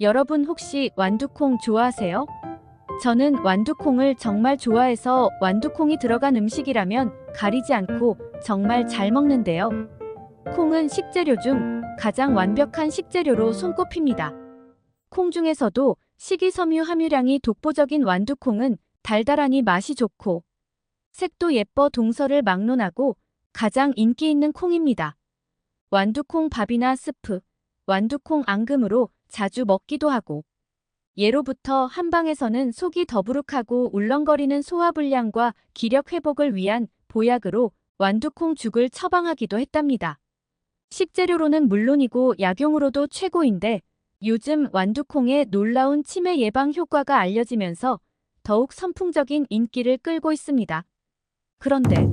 여러분 혹시 완두콩 좋아하세요? 저는 완두콩을 정말 좋아해서 완두콩이 들어간 음식이라면 가리지 않고 정말 잘 먹는데요. 콩은 식재료 중 가장 완벽한 식재료로 손꼽힙니다. 콩 중에서도 식이섬유 함유량이 독보적인 완두콩은 달달하니 맛이 좋고 색도 예뻐 동서를 막론하고 가장 인기 있는 콩입니다. 완두콩 밥이나 스프, 완두콩 앙금으로 자주 먹기도 하고 예로부터 한방에서는 속이 더부룩하고 울렁거리는 소화불량과 기력 회복을 위한 보약으로 완두콩 죽을 처방하기도 했답니다. 식재료로는 물론이고 약용으로도 최고인데 요즘 완두콩의 놀라운 치매 예방 효과가 알려지면서 더욱 선풍적인 인기를 끌고 있습니다. 그런데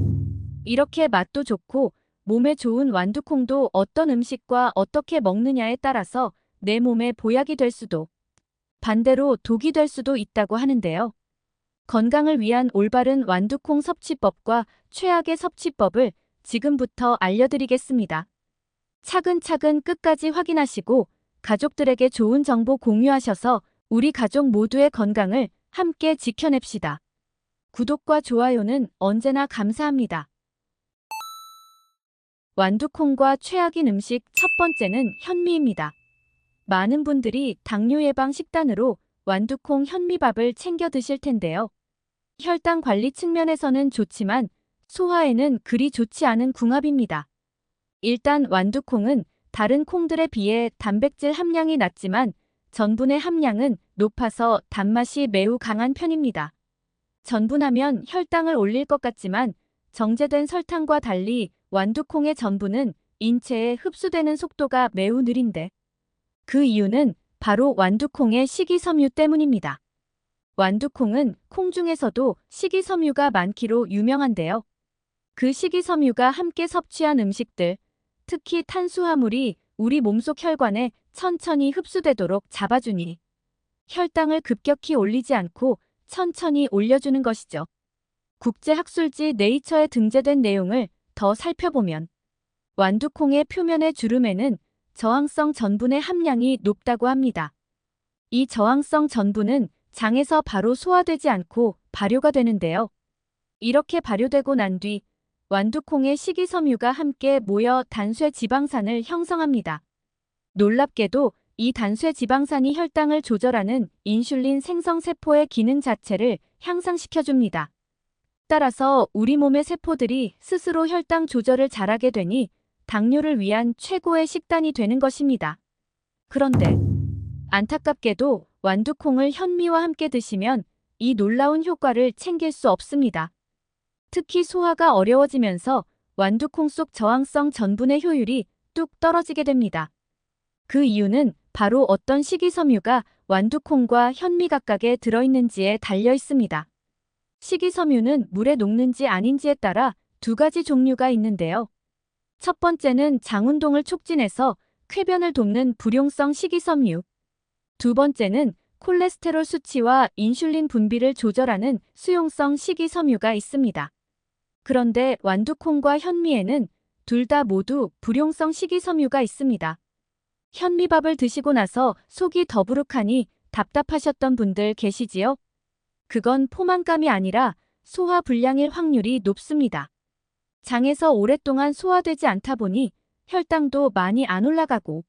이렇게 맛도 좋고 몸에 좋은 완두콩도 어떤 음식과 어떻게 먹느냐에 따라서 내 몸에 보약이 될 수도 반대로 독이 될 수도 있다고 하는데요. 건강을 위한 올바른 완두콩 섭취법과 최악의 섭취법을 지금부터 알려드리겠습니다. 차근차근 끝까지 확인하시고 가족들에게 좋은 정보 공유하셔서 우리 가족 모두의 건강을 함께 지켜냅시다. 구독과 좋아요는 언제나 감사합니다. 완두콩과 최악인 음식 첫 번째는 현미입니다. 많은 분들이 당뇨 예방 식단으로 완두콩 현미밥을 챙겨 드실 텐데요. 혈당 관리 측면에서는 좋지만 소화에는 그리 좋지 않은 궁합입니다. 일단 완두콩은 다른 콩들에 비해 단백질 함량이 낮지만 전분의 함량은 높아서 단맛이 매우 강한 편입니다. 전분하면 혈당을 올릴 것 같지만 정제된 설탕과 달리 완두콩의 전분은 인체에 흡수되는 속도가 매우 느린데 그 이유는 바로 완두콩의 식이섬유 때문입니다. 완두콩은 콩 중에서도 식이섬유가 많기로 유명한데요. 그 식이섬유가 함께 섭취한 음식들, 특히 탄수화물이 우리 몸속 혈관에 천천히 흡수되도록 잡아주니 혈당을 급격히 올리지 않고 천천히 올려주는 것이죠. 국제학술지 네이처에 등재된 내용을 더 살펴보면 완두콩의 표면의 주름에는 저항성 전분의 함량이 높다고 합니다. 이 저항성 전분은 장에서 바로 소화되지 않고 발효가 되는데요. 이렇게 발효되고 난 뒤 완두콩의 식이섬유가 함께 모여 단쇄 지방산을 형성합니다. 놀랍게도 이 단쇄 지방산이 혈당을 조절하는 인슐린 생성 세포의 기능 자체를 향상시켜줍니다. 따라서 우리 몸의 세포들이 스스로 혈당 조절을 잘하게 되니 당뇨를 위한 최고의 식단이 되는 것입니다. 그런데 안타깝게도 완두콩을 현미와 함께 드시면 이 놀라운 효과를 챙길 수 없습니다. 특히 소화가 어려워지면서 완두콩 속 저항성 전분의 효율이 뚝 떨어지게 됩니다. 그 이유는 바로 어떤 식이섬유가 완두콩과 현미 각각에 들어있는지에 달려 있습니다. 식이섬유는 물에 녹는지 아닌지에 따라 두 가지 종류가 있는데요. 첫 번째는 장운동을 촉진해서 쾌변을 돕는 불용성 식이섬유. 두 번째는 콜레스테롤 수치와 인슐린 분비를 조절하는 수용성 식이섬유가 있습니다. 그런데 완두콩과 현미에는 둘 다 모두 불용성 식이섬유가 있습니다. 현미밥을 드시고 나서 속이 더부룩하니 답답하셨던 분들 계시지요? 그건 포만감이 아니라 소화 불량일 확률이 높습니다. 장에서 오랫동안 소화되지 않다 보니 혈당도 많이 안 올라가고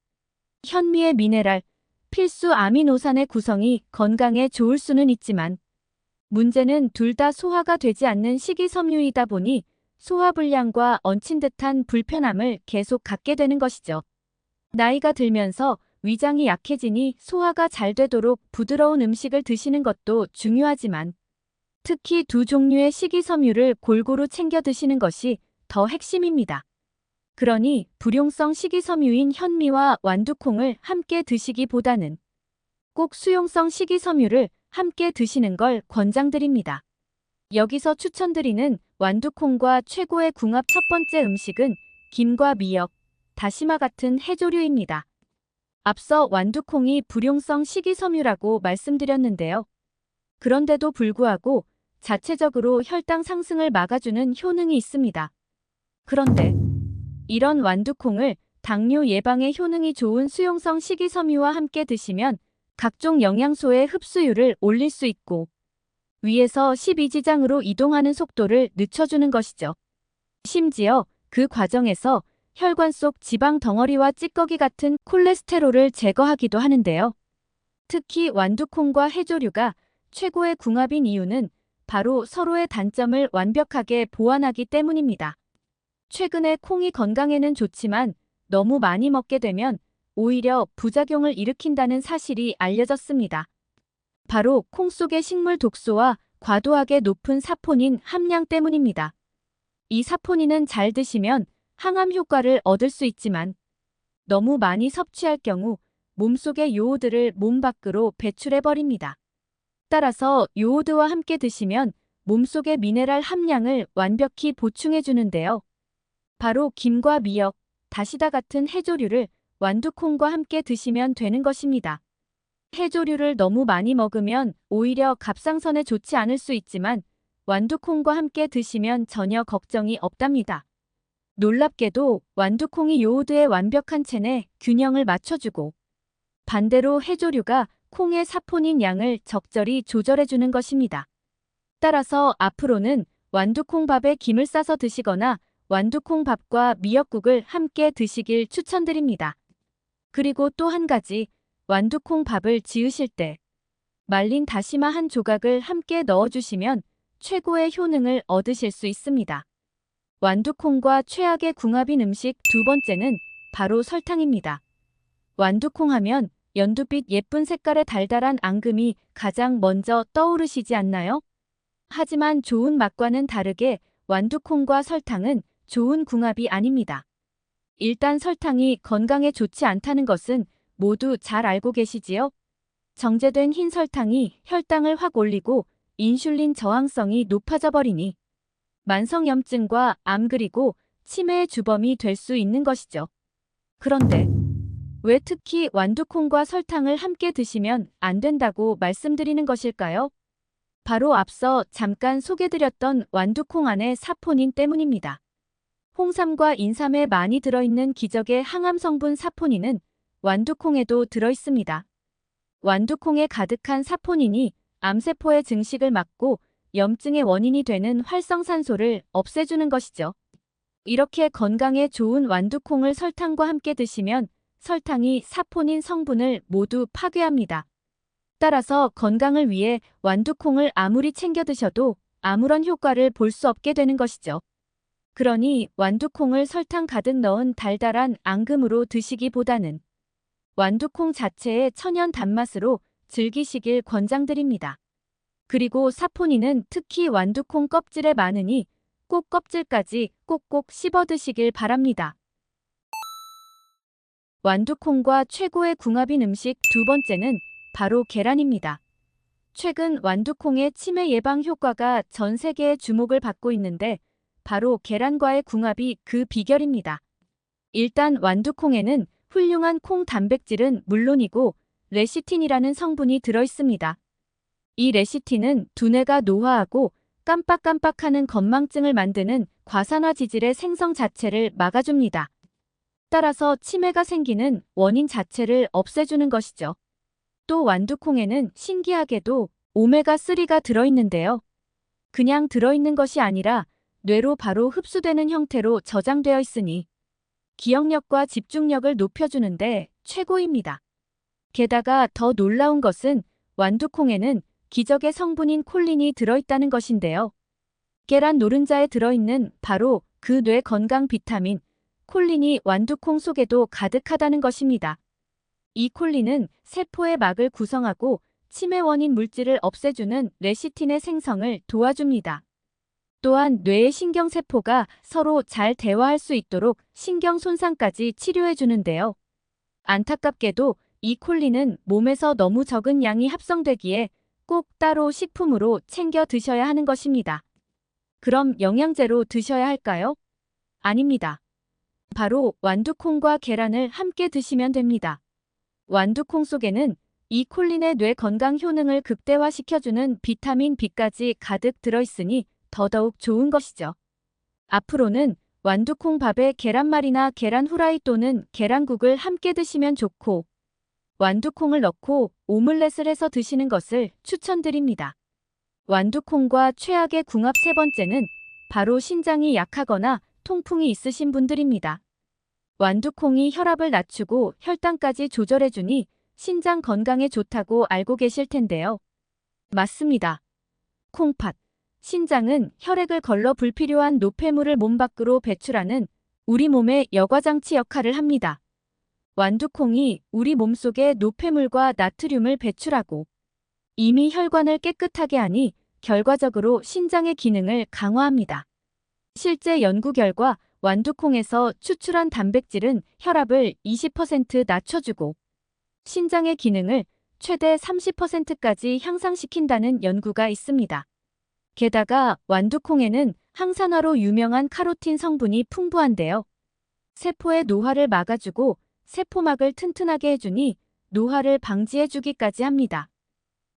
현미의 미네랄, 필수 아미노산의 구성이 건강에 좋을 수는 있지만 문제는 둘 다 소화가 되지 않는 식이섬유이다 보니 소화불량과 얹힌 듯한 불편함을 계속 갖게 되는 것이죠. 나이가 들면서 위장이 약해지니 소화가 잘 되도록 부드러운 음식을 드시는 것도 중요하지만 특히 두 종류의 식이섬유를 골고루 챙겨 드시는 것이 더 핵심입니다. 그러니 불용성 식이섬유인 현미와 완두콩을 함께 드시기보다는 꼭 수용성 식이섬유를 함께 드시는 걸 권장드립니다. 여기서 추천드리는 완두콩과 최고의 궁합 첫 번째 음식은 김과 미역, 다시마 같은 해조류입니다. 앞서 완두콩이 불용성 식이섬유라고 말씀드렸는데요. 그런데도 불구하고 자체적으로 혈당 상승을 막아주는 효능이 있습니다. 그런데 이런 완두콩을 당뇨 예방에 효능이 좋은 수용성 식이섬유와 함께 드시면 각종 영양소의 흡수율을 올릴 수 있고 위에서 12지장으로 이동하는 속도를 늦춰주는 것이죠. 심지어 그 과정에서 혈관 속 지방 덩어리와 찌꺼기 같은 콜레스테롤을 제거하기도 하는데요. 특히 완두콩과 해조류가 최고의 궁합인 이유는 바로 서로의 단점을 완벽하게 보완하기 때문입니다. 최근에 콩이 건강에는 좋지만 너무 많이 먹게 되면 오히려 부작용을 일으킨다는 사실이 알려졌습니다. 바로 콩 속의 식물 독소와 과도하게 높은 사포닌 함량 때문입니다. 이 사포닌은 잘 드시면 항암 효과를 얻을 수 있지만 너무 많이 섭취할 경우 몸속의 요오드를 몸 밖으로 배출해버립니다. 따라서 요오드와 함께 드시면 몸속의 미네랄 함량을 완벽히 보충해주는데요. 바로 김과 미역, 다시다 같은 해조류를 완두콩과 함께 드시면 되는 것입니다. 해조류를 너무 많이 먹으면 오히려 갑상선에 좋지 않을 수 있지만 완두콩과 함께 드시면 전혀 걱정이 없답니다. 놀랍게도 완두콩이 요오드의 완벽한 체내 균형을 맞춰주고 반대로 해조류가 콩의 사포닌 양을 적절히 조절해주는 것입니다. 따라서 앞으로는 완두콩밥에 김을 싸서 드시거나 완두콩밥과 미역국을 함께 드시길 추천드립니다. 그리고 또 한 가지, 완두콩밥을 지으실 때 말린 다시마 한 조각을 함께 넣어주시면 최고의 효능을 얻으실 수 있습니다. 완두콩과 최악의 궁합인 음식 두 번째는 바로 설탕입니다. 완두콩 하면 연두빛 예쁜 색깔의 달달한 앙금이 가장 먼저 떠오르시지 않나요? 하지만 좋은 맛과는 다르게 완두콩과 설탕은 좋은 궁합이 아닙니다. 일단 설탕이 건강에 좋지 않다는 것은 모두 잘 알고 계시지요? 정제된 흰 설탕이 혈당을 확 올리고 인슐린 저항성이 높아져 버리니 만성염증과 암 그리고 치매의 주범이 될 수 있는 것이죠. 그런데 왜 특히 완두콩과 설탕을 함께 드시면 안 된다고 말씀드리는 것일까요? 바로 앞서 잠깐 소개드렸던 완두콩 안의 사포닌 때문입니다. 홍삼과 인삼에 많이 들어있는 기적의 항암 성분 사포닌은 완두콩에도 들어있습니다. 완두콩에 가득한 사포닌이 암세포의 증식을 막고 염증의 원인이 되는 활성산소를 없애주는 것이죠. 이렇게 건강에 좋은 완두콩을 설탕과 함께 드시면 설탕이 사포닌 성분을 모두 파괴합니다. 따라서 건강을 위해 완두콩을 아무리 챙겨 드셔도 아무런 효과를 볼 수 없게 되는 것이죠. 그러니 완두콩을 설탕 가득 넣은 달달한 앙금으로 드시기보다는 완두콩 자체의 천연 단맛으로 즐기시길 권장드립니다. 그리고 사포닌은 특히 완두콩 껍질에 많으니 꼭 껍질까지 꼭꼭 씹어 드시길 바랍니다. 완두콩과 최고의 궁합인 음식 두 번째는 바로 계란입니다. 최근 완두콩의 치매 예방 효과가 전 세계의 주목을 받고 있는데 바로 계란과의 궁합이 그 비결입니다. 일단 완두콩에는 훌륭한 콩 단백질은 물론이고 레시틴이라는 성분이 들어있습니다. 이 레시틴은 두뇌가 노화하고 깜빡깜빡하는 건망증을 만드는 과산화 지질의 생성 자체를 막아줍니다. 따라서 치매가 생기는 원인 자체를 없애주는 것이죠. 또 완두콩에는 신기하게도 오메가3가 들어있는데요. 그냥 들어있는 것이 아니라 뇌로 바로 흡수되는 형태로 저장되어 있으니 기억력과 집중력을 높여주는데 최고입니다. 게다가 더 놀라운 것은 완두콩에는 기적의 성분인 콜린이 들어있다는 것인데요. 계란 노른자에 들어있는 바로 그 뇌 건강 비타민 콜린이 완두콩 속에도 가득하다는 것입니다. 이 콜린은 세포의 막을 구성하고 치매 원인 물질을 없애주는 레시틴의 생성을 도와줍니다. 또한 뇌의 신경세포가 서로 잘 대화할 수 있도록 신경 손상까지 치료해주는데요. 안타깝게도 이 콜린은 몸에서 너무 적은 양이 합성되기에 꼭 따로 식품으로 챙겨 드셔야 하는 것입니다. 그럼 영양제로 드셔야 할까요? 아닙니다. 바로 완두콩과 계란을 함께 드시면 됩니다. 완두콩 속에는 이 콜린의 뇌 건강 효능을 극대화시켜주는 비타민 B까지 가득 들어있으니 더더욱 좋은 것이죠. 앞으로는 완두콩 밥에 계란말이나 계란 후라이 또는 계란국을 함께 드시면 좋고 완두콩을 넣고 오믈렛을 해서 드시는 것을 추천드립니다. 완두콩과 최악의 궁합 세 번째는 바로 신장이 약하거나 통풍이 있으신 분들입니다. 완두콩이 혈압을 낮추고 혈당까지 조절해주니 신장 건강에 좋다고 알고 계실 텐데요. 맞습니다. 콩팥. 신장은 혈액을 걸러 불필요한 노폐물을 몸 밖으로 배출하는 우리 몸의 여과장치 역할을 합니다. 완두콩이 우리 몸속의 노폐물과 나트륨을 배출하고 이미 혈관을 깨끗하게 하니 결과적으로 신장의 기능을 강화합니다. 실제 연구 결과 완두콩에서 추출한 단백질은 혈압을 20% 낮춰주고 신장의 기능을 최대 30%까지 향상시킨다는 연구가 있습니다. 게다가 완두콩에는 항산화로 유명한 카로틴 성분이 풍부한데요. 세포의 노화를 막아주고 세포막을 튼튼하게 해주니 노화를 방지해주기까지 합니다.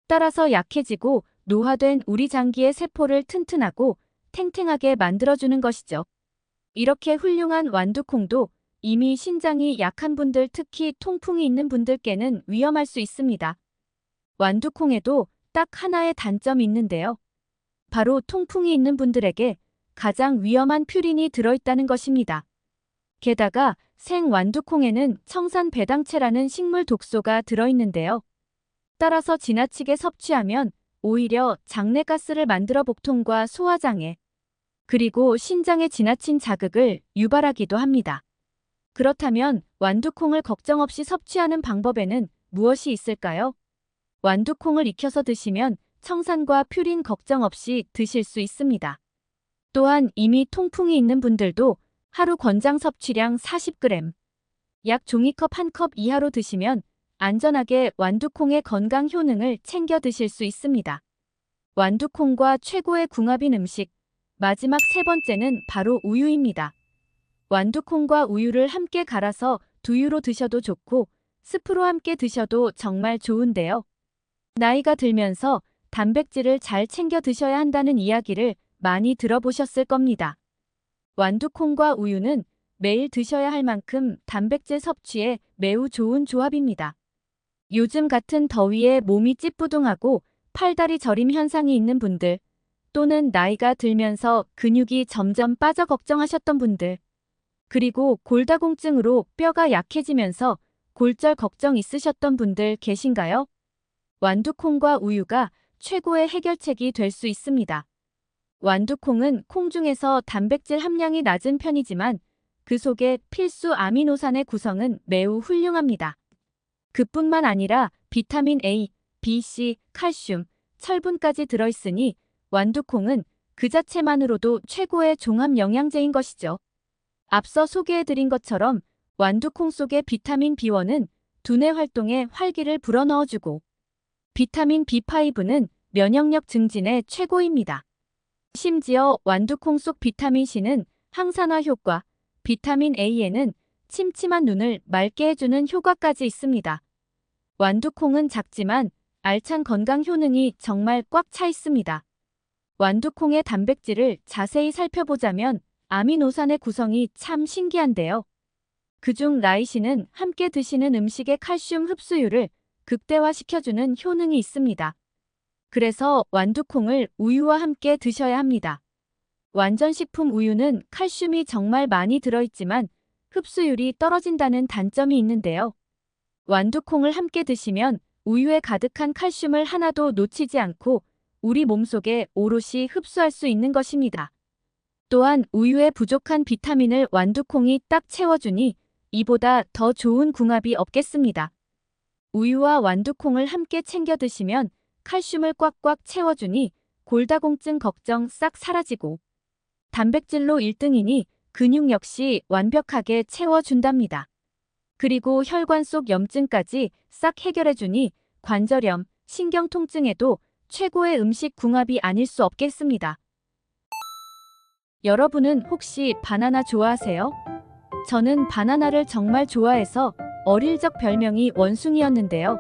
따라서 약해지고 노화된 우리 장기의 세포를 튼튼하고 탱탱하게 만들어주는 것이죠. 이렇게 훌륭한 완두콩도 이미 신장이 약한 분들, 특히 통풍이 있는 분들께는 위험할 수 있습니다. 완두콩에도 딱 하나의 단점이 있는데요. 바로 통풍이 있는 분들에게 가장 위험한 퓨린이 들어있다는 것입니다. 게다가 생 완두콩에는 청산 배당체라는 식물 독소가 들어있는데요. 따라서 지나치게 섭취하면 오히려 장내가스를 만들어 복통과 소화장애, 그리고 신장에 지나친 자극을 유발하기도 합니다. 그렇다면 완두콩을 걱정 없이 섭취하는 방법에는 무엇이 있을까요? 완두콩을 익혀서 드시면 청산과 퓨린 걱정 없이 드실 수 있습니다. 또한 이미 통풍이 있는 분들도 하루 권장 섭취량 40g, 약 종이컵 1컵 이하로 드시면 안전하게 완두콩의 건강 효능을 챙겨 드실 수 있습니다. 완두콩과 최고의 궁합인 음식, 마지막 세 번째는 바로 우유입니다. 완두콩과 우유를 함께 갈아서 두유로 드셔도 좋고 스프로 함께 드셔도 정말 좋은데요. 나이가 들면서 단백질을 잘 챙겨 드셔야 한다는 이야기를 많이 들어보셨을 겁니다. 완두콩과 우유는 매일 드셔야 할 만큼 단백질 섭취에 매우 좋은 조합입니다. 요즘 같은 더위에 몸이 찌뿌둥하고 팔다리 저림 현상이 있는 분들, 또는 나이가 들면서 근육이 점점 빠져 걱정하셨던 분들, 그리고 골다공증으로 뼈가 약해지면서 골절 걱정 있으셨던 분들 계신가요? 완두콩과 우유가 최고의 해결책이 될 수 있습니다. 완두콩은 콩 중에서 단백질 함량이 낮은 편이지만 그 속에 필수 아미노산의 구성은 매우 훌륭합니다. 그뿐만 아니라 비타민 A, B, C, 칼슘, 철분까지 들어있으니 완두콩은 그 자체만으로도 최고의 종합 영양제인 것이죠. 앞서 소개해드린 것처럼 완두콩 속의 비타민 B1은 두뇌 활동에 활기를 불어넣어주고 비타민 B5는 면역력 증진에 최고입니다. 심지어 완두콩 속 비타민 C는 항산화 효과, 비타민 A에는 침침한 눈을 맑게 해주는 효과까지 있습니다. 완두콩은 작지만 알찬 건강 효능이 정말 꽉 차 있습니다. 완두콩의 단백질을 자세히 살펴보자면 아미노산의 구성이 참 신기한데요. 그중 라이신은 함께 드시는 음식의 칼슘 흡수율을 극대화시켜주는 효능이 있습니다. 그래서 완두콩을 우유와 함께 드셔야 합니다. 완전식품 우유는 칼슘이 정말 많이 들어있지만 흡수율이 떨어진다는 단점이 있는데요. 완두콩을 함께 드시면 우유에 가득한 칼슘을 하나도 놓치지 않고 우리 몸속에 오롯이 흡수할 수 있는 것입니다. 또한 우유에 부족한 비타민을 완두콩이 딱 채워주니 이보다 더 좋은 궁합이 없겠습니다. 우유와 완두콩을 함께 챙겨 드시면 칼슘을 꽉꽉 채워주니 골다공증 걱정 싹 사라지고 단백질로 1등이니 근육 역시 완벽하게 채워준답니다. 그리고 혈관 속 염증까지 싹 해결해주니 관절염, 신경통증에도 최고의 음식 궁합이 아닐 수 없겠습니다. 여러분은 혹시 바나나 좋아하세요? 저는 바나나를 정말 좋아해서 어릴 적 별명이 원숭이였는데요.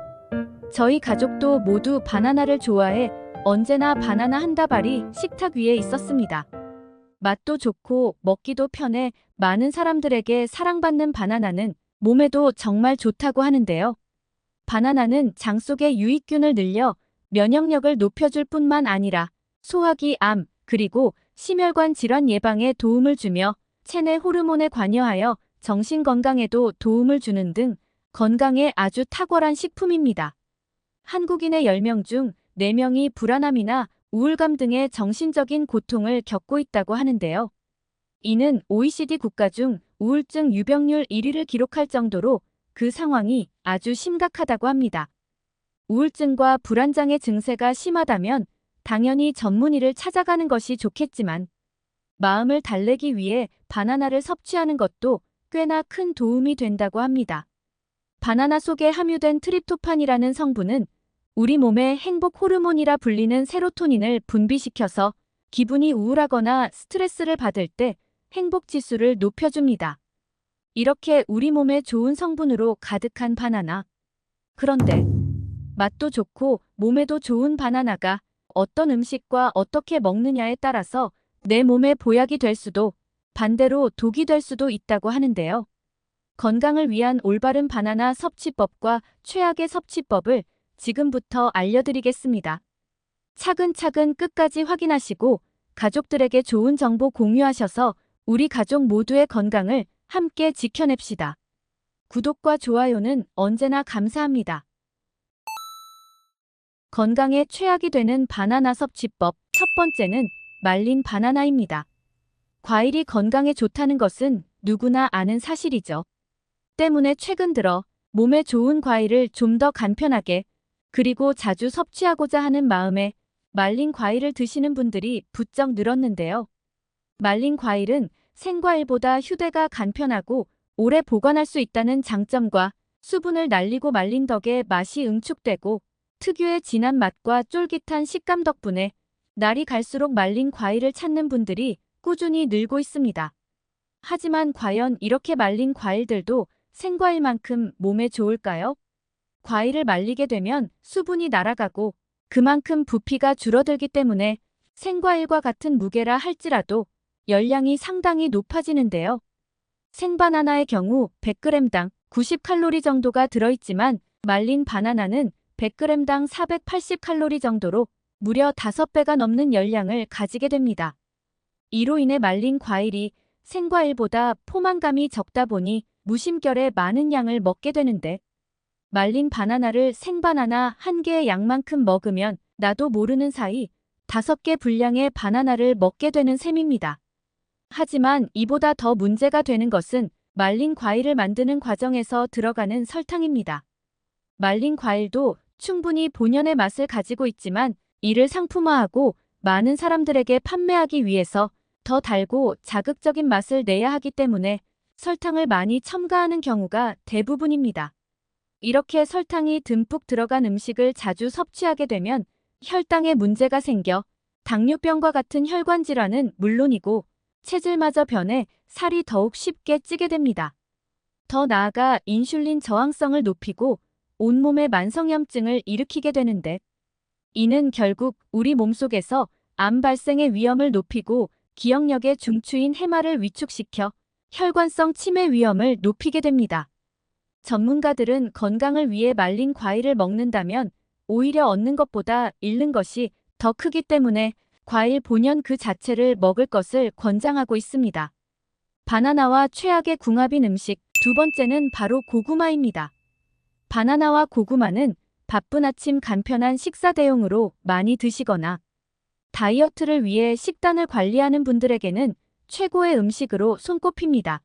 저희 가족도 모두 바나나를 좋아해 언제나 바나나 한 다발이 식탁 위에 있었습니다. 맛도 좋고 먹기도 편해 많은 사람들에게 사랑받는 바나나는 몸에도 정말 좋다고 하는데요. 바나나는 장 속의 유익균을 늘려 면역력을 높여줄 뿐만 아니라 소화기, 암, 그리고 심혈관 질환 예방에 도움을 주며 체내 호르몬에 관여하여 정신 건강에도 도움을 주는 등 건강에 아주 탁월한 식품입니다. 한국인의 10명 중 4명이 불안함이나 우울감 등의 정신적인 고통을 겪고 있다고 하는데요. 이는 OECD 국가 중 우울증 유병률 1위를 기록할 정도로 그 상황이 아주 심각하다고 합니다. 우울증과 불안장애 증세가 심하다면 당연히 전문의를 찾아가는 것이 좋겠지만 마음을 달래기 위해 바나나를 섭취하는 것도 꽤나 큰 도움이 된다고 합니다. 바나나 속에 함유된 트립토판이라는 성분은 우리 몸의 행복 호르몬이라 불리는 세로토닌을 분비시켜서 기분이 우울하거나 스트레스를 받을 때 행복 지수를 높여줍니다. 이렇게 우리 몸에 좋은 성분으로 가득한 바나나. 그런데 맛도 좋고 몸에도 좋은 바나나가 어떤 음식과 어떻게 먹느냐에 따라서 내 몸에 보약이 될 수도 반대로 독이 될 수도 있다고 하는데요. 건강을 위한 올바른 바나나 섭취법과 최악의 섭취법을 지금부터 알려드리겠습니다. 차근차근 끝까지 확인하시고 가족들에게 좋은 정보 공유하셔서 우리 가족 모두의 건강을 함께 지켜냅시다. 구독과 좋아요는 언제나 감사합니다. 건강에 최악이 되는 바나나 섭취법. 첫 번째는 말린 바나나입니다. 과일이 건강에 좋다는 것은 누구나 아는 사실이죠. 때문에 최근 들어 몸에 좋은 과일을 좀 더 간편하게 그리고 자주 섭취하고자 하는 마음에 말린 과일을 드시는 분들이 부쩍 늘었는데요. 말린 과일은 생과일보다 휴대가 간편하고 오래 보관할 수 있다는 장점과 수분을 날리고 말린 덕에 맛이 응축되고 특유의 진한 맛과 쫄깃한 식감 덕분에 날이 갈수록 말린 과일을 찾는 분들이 꾸준히 늘고 있습니다. 하지만 과연 이렇게 말린 과일들도 생과일만큼 몸에 좋을까요? 과일을 말리게 되면 수분이 날아가고 그만큼 부피가 줄어들기 때문에 생과일과 같은 무게라 할지라도 열량이 상당히 높아지는데요. 생바나나의 경우 100g당 90칼로리 정도가 들어있지만 말린 바나나는 100g당 480칼로리 정도로 무려 5배가 넘는 열량을 가지게 됩니다. 이로 인해 말린 과일이 생과일보다 포만감이 적다 보니 무심결에 많은 양을 먹게 되는데 말린 바나나를 생바나나 1개의 양만큼 먹으면 나도 모르는 사이 5개 분량의 바나나를 먹게 되는 셈입니다. 하지만 이보다 더 문제가 되는 것은 말린 과일을 만드는 과정에서 들어가는 설탕입니다. 말린 과일도 충분히 본연의 맛을 가지고 있지만 이를 상품화하고 많은 사람들에게 판매하기 위해서 더 달고 자극적인 맛을 내야 하기 때문에 설탕을 많이 첨가하는 경우가 대부분입니다. 이렇게 설탕이 듬뿍 들어간 음식을 자주 섭취하게 되면 혈당에 문제가 생겨 당뇨병과 같은 혈관 질환은 물론이고 체질마저 변해 살이 더욱 쉽게 찌게 됩니다. 더 나아가 인슐린 저항성을 높이고 온몸의 만성염증을 일으키게 되는데 이는 결국 우리 몸속에서 암 발생의 위험을 높이고 기억력의 중추인 해마를 위축시켜 혈관성 치매 위험을 높이게 됩니다. 전문가들은 건강을 위해 말린 과일을 먹는다면 오히려 얻는 것보다 잃는 것이 더 크기 때문에 과일 본연 그 자체를 먹을 것을 권장하고 있습니다. 바나나와 최악의 궁합인 음식. 두 번째는 바로 고구마입니다. 바나나와 고구마는 바쁜 아침 간편한 식사 대용으로 많이 드시거나 다이어트를 위해 식단을 관리하는 분들에게는 최고의 음식으로 손꼽힙니다.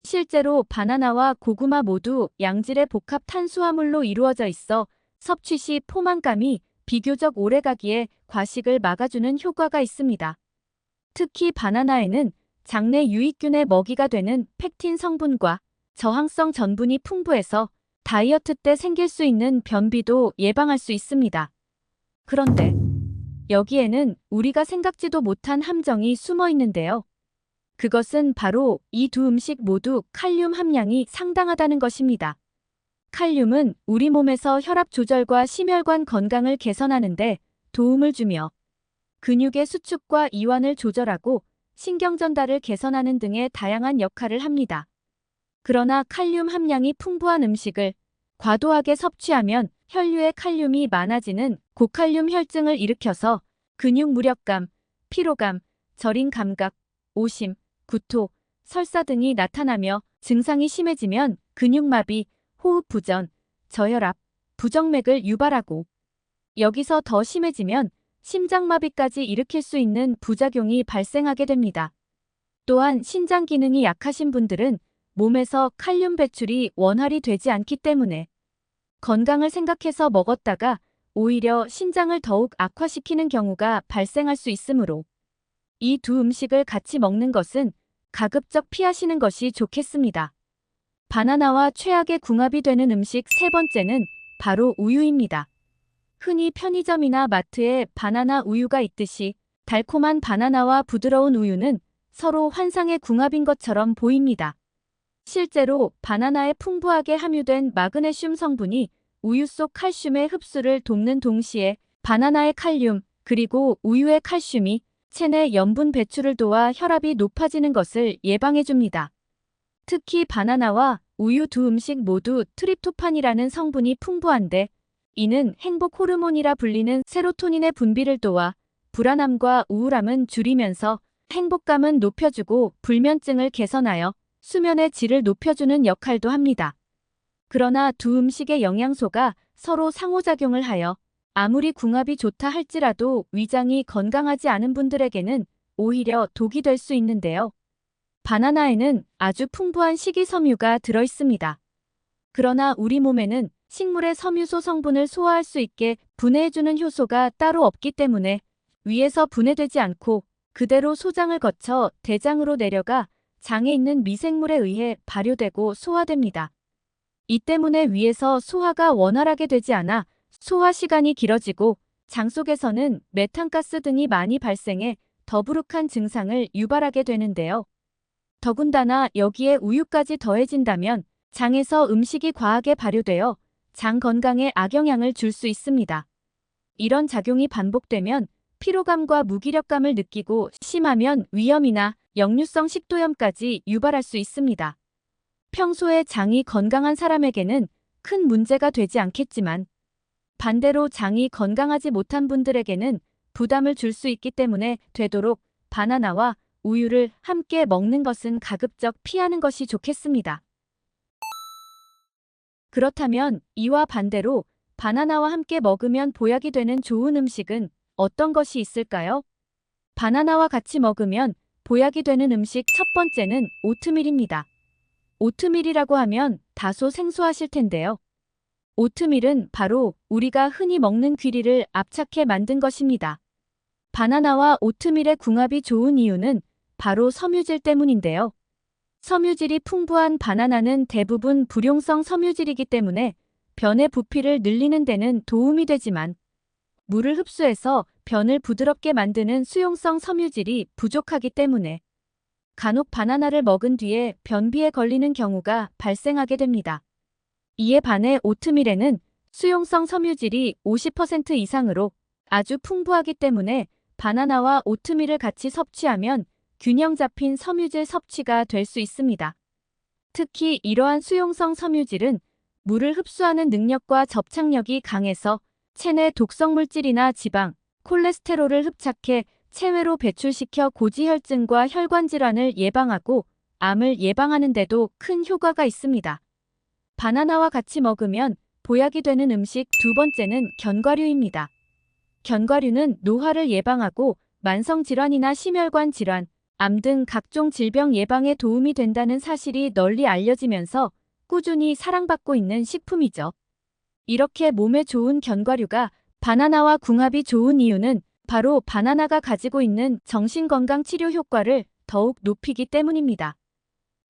실제로 바나나와 고구마 모두 양질의 복합 탄수화물로 이루어져 있어 섭취 시 포만감이 비교적 오래가기에 과식을 막아주는 효과가 있습니다. 특히 바나나에는 장내 유익균의 먹이가 되는 펙틴 성분과 저항성 전분이 풍부해서 다이어트 때 생길 수 있는 변비도 예방할 수 있습니다. 그런데 여기에는 우리가 생각지도 못한 함정이 숨어 있는데요. 그것은 바로 이 두 음식 모두 칼륨 함량이 상당하다는 것입니다. 칼륨은 우리 몸에서 혈압 조절과 심혈관 건강을 개선하는 데 도움을 주며 근육의 수축과 이완을 조절하고 신경 전달을 개선하는 등의 다양한 역할을 합니다. 그러나 칼륨 함량이 풍부한 음식을 과도하게 섭취하면 혈류에 칼륨이 많아지는 고칼륨 혈증을 일으켜서 근육 무력감, 피로감, 저린 감각, 오심, 구토, 설사 등이 나타나며 증상이 심해지면 근육마비, 호흡부전, 저혈압, 부정맥을 유발하고 여기서 더 심해지면 심장마비까지 일으킬 수 있는 부작용이 발생하게 됩니다. 또한 신장 기능이 약하신 분들은 몸에서 칼륨 배출이 원활히 되지 않기 때문에 건강을 생각해서 먹었다가 오히려 신장을 더욱 악화시키는 경우가 발생할 수 있으므로 이 두 음식을 같이 먹는 것은 가급적 피하시는 것이 좋겠습니다. 바나나와 최악의 궁합이 되는 음식 세 번째는 바로 우유입니다. 흔히 편의점이나 마트에 바나나 우유가 있듯이 달콤한 바나나와 부드러운 우유는 서로 환상의 궁합인 것처럼 보입니다. 실제로 바나나에 풍부하게 함유된 마그네슘 성분이 우유 속 칼슘의 흡수를 돕는 동시에 바나나의 칼륨 그리고 우유의 칼슘이 체내 염분 배출을 도와 혈압이 높아지는 것을 예방해줍니다. 특히 바나나와 우유 두 음식 모두 트립토판이라는 성분이 풍부한데 이는 행복 호르몬이라 불리는 세로토닌의 분비를 도와 불안함과 우울함은 줄이면서 행복감은 높여주고 불면증을 개선하여 수면의 질을 높여주는 역할도 합니다. 그러나 두 음식의 영양소가 서로 상호작용을 하여 아무리 궁합이 좋다 할지라도 위장이 건강하지 않은 분들에게는 오히려 독이 될 수 있는데요. 바나나에는 아주 풍부한 식이섬유가 들어있습니다. 그러나 우리 몸에는 식물의 섬유소 성분을 소화할 수 있게 분해해주는 효소가 따로 없기 때문에 위에서 분해되지 않고 그대로 소장을 거쳐 대장으로 내려가 장에 있는 미생물에 의해 발효되고 소화됩니다. 이 때문에 위에서 소화가 원활하게 되지 않아 소화 시간이 길어지고 장 속에서는 메탄가스 등이 많이 발생해 더부룩한 증상을 유발하게 되는데요. 더군다나 여기에 우유까지 더해진다면 장에서 음식이 과하게 발효되어 장 건강에 악영향을 줄 수 있습니다. 이런 작용이 반복되면 피로감과 무기력감을 느끼고 심하면 위염이나 역류성 식도염까지 유발할 수 있습니다. 평소에 장이 건강한 사람에게는 큰 문제가 되지 않겠지만 반대로 장이 건강하지 못한 분들에게는 부담을 줄 수 있기 때문에 되도록 바나나와 우유를 함께 먹는 것은 가급적 피하는 것이 좋겠습니다. 그렇다면 이와 반대로 바나나와 함께 먹으면 보약이 되는 좋은 음식은 어떤 것이 있을까요? 바나나와 같이 먹으면 보약이 되는 음식 첫 번째는 오트밀입니다. 오트밀이라고 하면 다소 생소하실 텐데요. 오트밀은 바로 우리가 흔히 먹는 귀리를 압착해 만든 것입니다. 바나나와 오트밀의 궁합이 좋은 이유는 바로 섬유질 때문인데요. 섬유질이 풍부한 바나나는 대부분 불용성 섬유질이기 때문에 변의 부피를 늘리는 데는 도움이 되지만 물을 흡수해서 변을 부드럽게 만드는 수용성 섬유질이 부족하기 때문에 간혹 바나나를 먹은 뒤에 변비에 걸리는 경우가 발생하게 됩니다. 이에 반해 오트밀에는 수용성 섬유질이 50% 이상으로 아주 풍부하기 때문에 바나나와 오트밀을 같이 섭취하면 균형 잡힌 섬유질 섭취가 될 수 있습니다. 특히 이러한 수용성 섬유질은 물을 흡수하는 능력과 접착력이 강해서 체내 독성 물질이나 지방, 콜레스테롤을 흡착해 체외로 배출시켜 고지혈증과 혈관 질환을 예방하고 암을 예방하는 데도 큰 효과가 있습니다. 바나나와 같이 먹으면 보약이 되는 음식 두 번째는 견과류입니다. 견과류는 노화를 예방하고 만성질환이나 심혈관 질환, 암 등 각종 질병 예방에 도움이 된다는 사실이 널리 알려지면서 꾸준히 사랑받고 있는 식품이죠. 이렇게 몸에 좋은 견과류가 바나나와 궁합이 좋은 이유는 바로 바나나가 가지고 있는 정신건강 치료 효과를 더욱 높이기 때문입니다.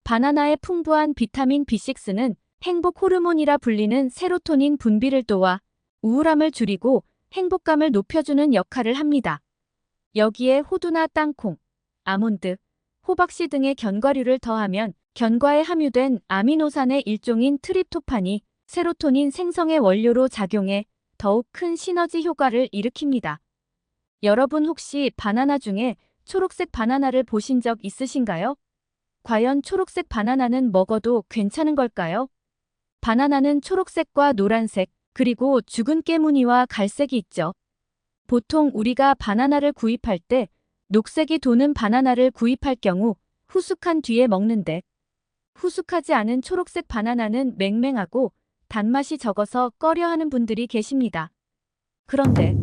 바나나의 풍부한 비타민 B6는 행복 호르몬이라 불리는 세로토닌 분비를 도와 우울함을 줄이고 행복감을 높여주는 역할을 합니다. 여기에 호두나 땅콩, 아몬드, 호박씨 등의 견과류를 더하면 견과에 함유된 아미노산의 일종인 트립토판이 세로토닌 생성의 원료로 작용해 더욱 큰 시너지 효과를 일으킵니다. 여러분 혹시 바나나 중에 초록색 바나나를 보신 적 있으신가요? 과연 초록색 바나나는 먹어도 괜찮은 걸까요? 바나나는 초록색과 노란색, 그리고 죽은 깨무늬와 갈색이 있죠. 보통 우리가 바나나를 구입할 때 녹색이 도는 바나나를 구입할 경우 후숙한 뒤에 먹는데, 후숙하지 않은 초록색 바나나는 맹맹하고 단맛이 적어서 꺼려하는 분들이 계십니다. 그런데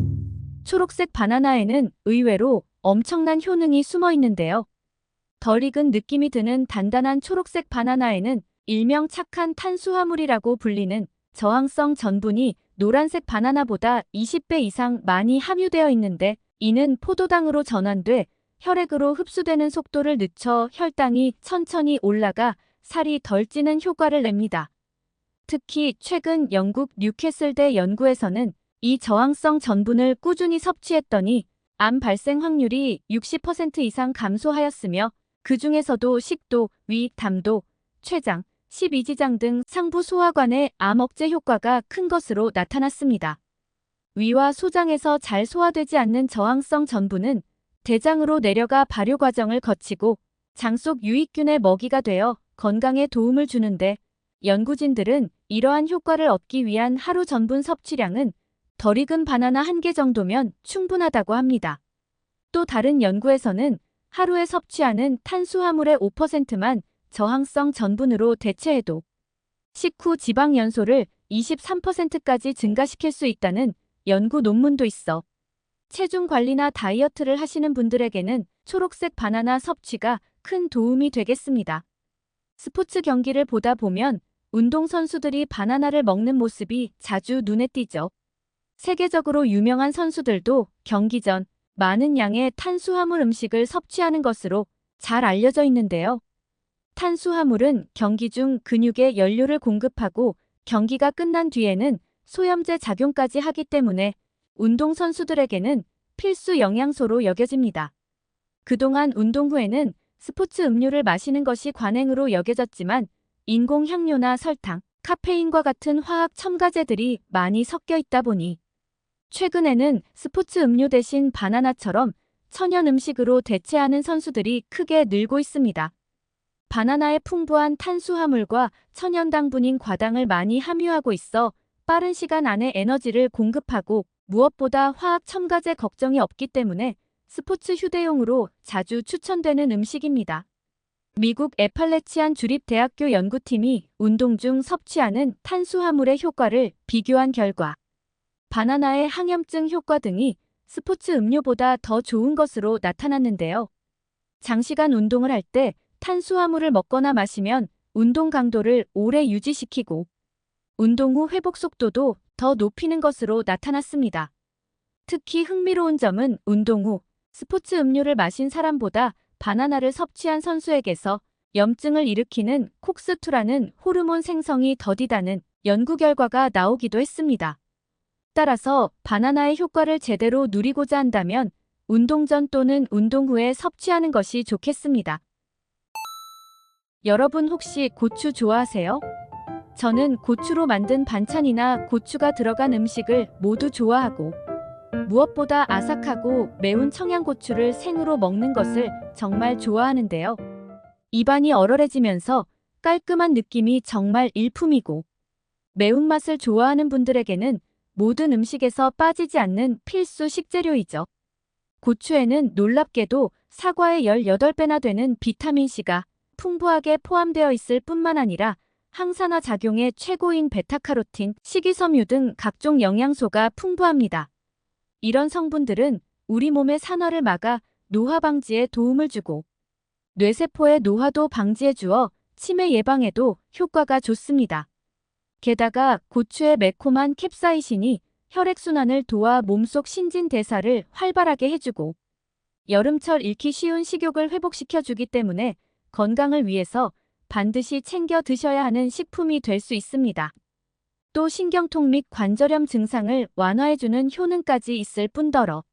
초록색 바나나에는 의외로 엄청난 효능이 숨어 있는데요. 덜 익은 느낌이 드는 단단한 초록색 바나나에는 일명 착한 탄수화물이라고 불리는 저항성 전분이 노란색 바나나보다 20배 이상 많이 함유되어 있는데, 이는 포도당으로 전환돼 혈액으로 흡수되는 속도를 늦춰 혈당이 천천히 올라가 살이 덜 찌는 효과를 냅니다. 특히 최근 영국 뉴캐슬대 연구에서는 이 저항성 전분을 꾸준히 섭취했더니 암 발생 확률이 60% 이상 감소하였으며, 그 중에서도 식도, 위, 담도, 췌장, 십이지장 등 상부 소화관의 암 억제 효과가 큰 것으로 나타났습니다. 위와 소장에서 잘 소화되지 않는 저항성 전분은 대장으로 내려가 발효 과정을 거치고 장 속 유익균의 먹이가 되어 건강에 도움을 주는데, 연구진들은 이러한 효과를 얻기 위한 하루 전분 섭취량은 덜 익은 바나나 1개 정도면 충분하다고 합니다. 또 다른 연구에서는 하루에 섭취하는 탄수화물의 5%만 저항성 전분으로 대체해도 식후 지방 연소를 23%까지 증가시킬 수 있다는 연구 논문도 있어 체중 관리나 다이어트를 하시는 분들에게는 초록색 바나나 섭취가 큰 도움이 되겠습니다. 스포츠 경기를 보다 보면 운동선수들이 바나나를 먹는 모습이 자주 눈에 띄죠. 세계적으로 유명한 선수들도 경기 전 많은 양의 탄수화물 음식을 섭취하는 것으로 잘 알려져 있는데요. 탄수화물은 경기 중 근육에 연료를 공급하고 경기가 끝난 뒤에는 소염제 작용까지 하기 때문에 운동선수들에게는 필수 영양소로 여겨집니다. 그동안 운동 후에는 스포츠 음료를 마시는 것이 관행으로 여겨졌지만, 인공 향료나 설탕, 카페인과 같은 화학 첨가제들이 많이 섞여 있다 보니 최근에는 스포츠 음료 대신 바나나처럼 천연 음식으로 대체하는 선수들이 크게 늘고 있습니다. 바나나의 풍부한 탄수화물과 천연 당분인 과당을 많이 함유하고 있어 빠른 시간 안에 에너지를 공급하고, 무엇보다 화학 첨가제 걱정이 없기 때문에 스포츠 휴대용으로 자주 추천되는 음식입니다. 미국 애팔레치안 주립대학교 연구팀이 운동 중 섭취하는 탄수화물의 효과를 비교한 결과 바나나의 항염증 효과 등이 스포츠 음료보다 더 좋은 것으로 나타났는데요. 장시간 운동을 할 때 탄수화물을 먹거나 마시면 운동 강도를 오래 유지시키고 운동 후 회복 속도도 더 높이는 것으로 나타났습니다. 특히 흥미로운 점은 운동 후 스포츠 음료를 마신 사람보다 바나나를 섭취한 선수에게서 염증을 일으키는 콕스2라는 호르몬 생성이 더디다는 연구 결과가 나오기도 했습니다. 따라서 바나나의 효과를 제대로 누리고자 한다면 운동 전 또는 운동 후에 섭취하는 것이 좋겠습니다. 여러분 혹시 고추 좋아하세요? 저는 고추로 만든 반찬이나 고추가 들어간 음식을 모두 좋아하고, 무엇보다 아삭하고 매운 청양고추를 생으로 먹는 것을 정말 좋아하는데요. 입안이 얼얼해지면서 깔끔한 느낌이 정말 일품이고, 매운맛을 좋아하는 분들에게는 모든 음식에서 빠지지 않는 필수 식재료이죠. 고추에는 놀랍게도 사과의 18배나 되는 비타민C가 풍부하게 포함되어 있을 뿐만 아니라 항산화 작용의 최고인 베타카로틴, 식이섬유 등 각종 영양소가 풍부합니다. 이런 성분들은 우리 몸의 산화를 막아 노화 방지에 도움을 주고, 뇌세포의 노화도 방지해 주어 치매 예방에도 효과가 좋습니다. 게다가 고추의 매콤한 캡사이신이 혈액순환을 도와 몸속 신진대사를 활발하게 해주고, 여름철 잃기 쉬운 식욕을 회복시켜주기 때문에 건강을 위해서 반드시 챙겨 드셔야 하는 식품이 될 수 있습니다. 또 신경통 및 관절염 증상을 완화해주는 효능까지 있을 뿐더러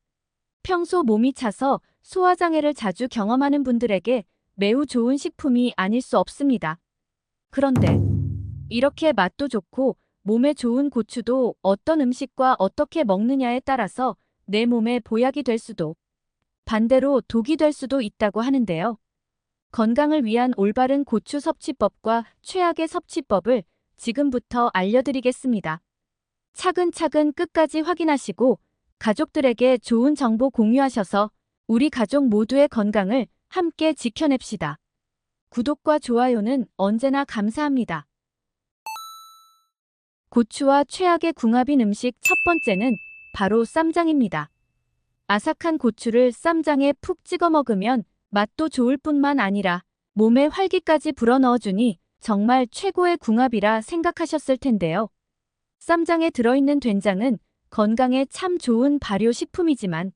평소 몸이 차서 소화장애를 자주 경험하는 분들에게 매우 좋은 식품이 아닐 수 없습니다. 그런데 이렇게 맛도 좋고 몸에 좋은 고추도 어떤 음식과 어떻게 먹느냐에 따라서 내 몸에 보약이 될 수도, 반대로 독이 될 수도 있다고 하는데요. 건강을 위한 올바른 고추 섭취법과 최악의 섭취법을 지금부터 알려드리겠습니다. 차근차근 끝까지 확인하시고 가족들에게 좋은 정보 공유하셔서 우리 가족 모두의 건강을 함께 지켜냅시다. 구독과 좋아요는 언제나 감사합니다. 고추와 최악의 궁합인 음식 첫 번째는 바로 쌈장입니다. 아삭한 고추를 쌈장에 푹 찍어 먹으면 맛도 좋을 뿐만 아니라 몸에 활기까지 불어넣어주니 정말 최고의 궁합이라 생각하셨을 텐데요. 쌈장에 들어있는 된장은 건강에 참 좋은 발효식품이지만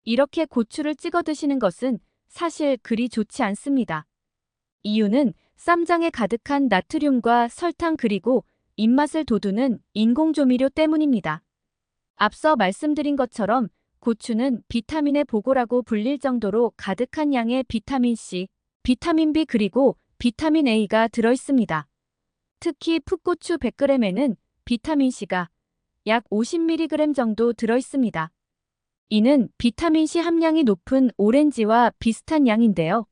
이렇게 고추를 찍어 드시는 것은 사실 그리 좋지 않습니다. 이유는 쌈장에 가득한 나트륨과 설탕 그리고 입맛을 돋우는 인공조미료 때문입니다. 앞서 말씀드린 것처럼 고추는 비타민의 보고라고 불릴 정도로 가득한 양의 비타민 C, 비타민 B 그리고 비타민 A가 들어있습니다. 특히 풋고추 100g에는 비타민 C가 약 50mg 정도 들어있습니다. 이는 비타민 C 함량이 높은 오렌지와 비슷한 양인데요.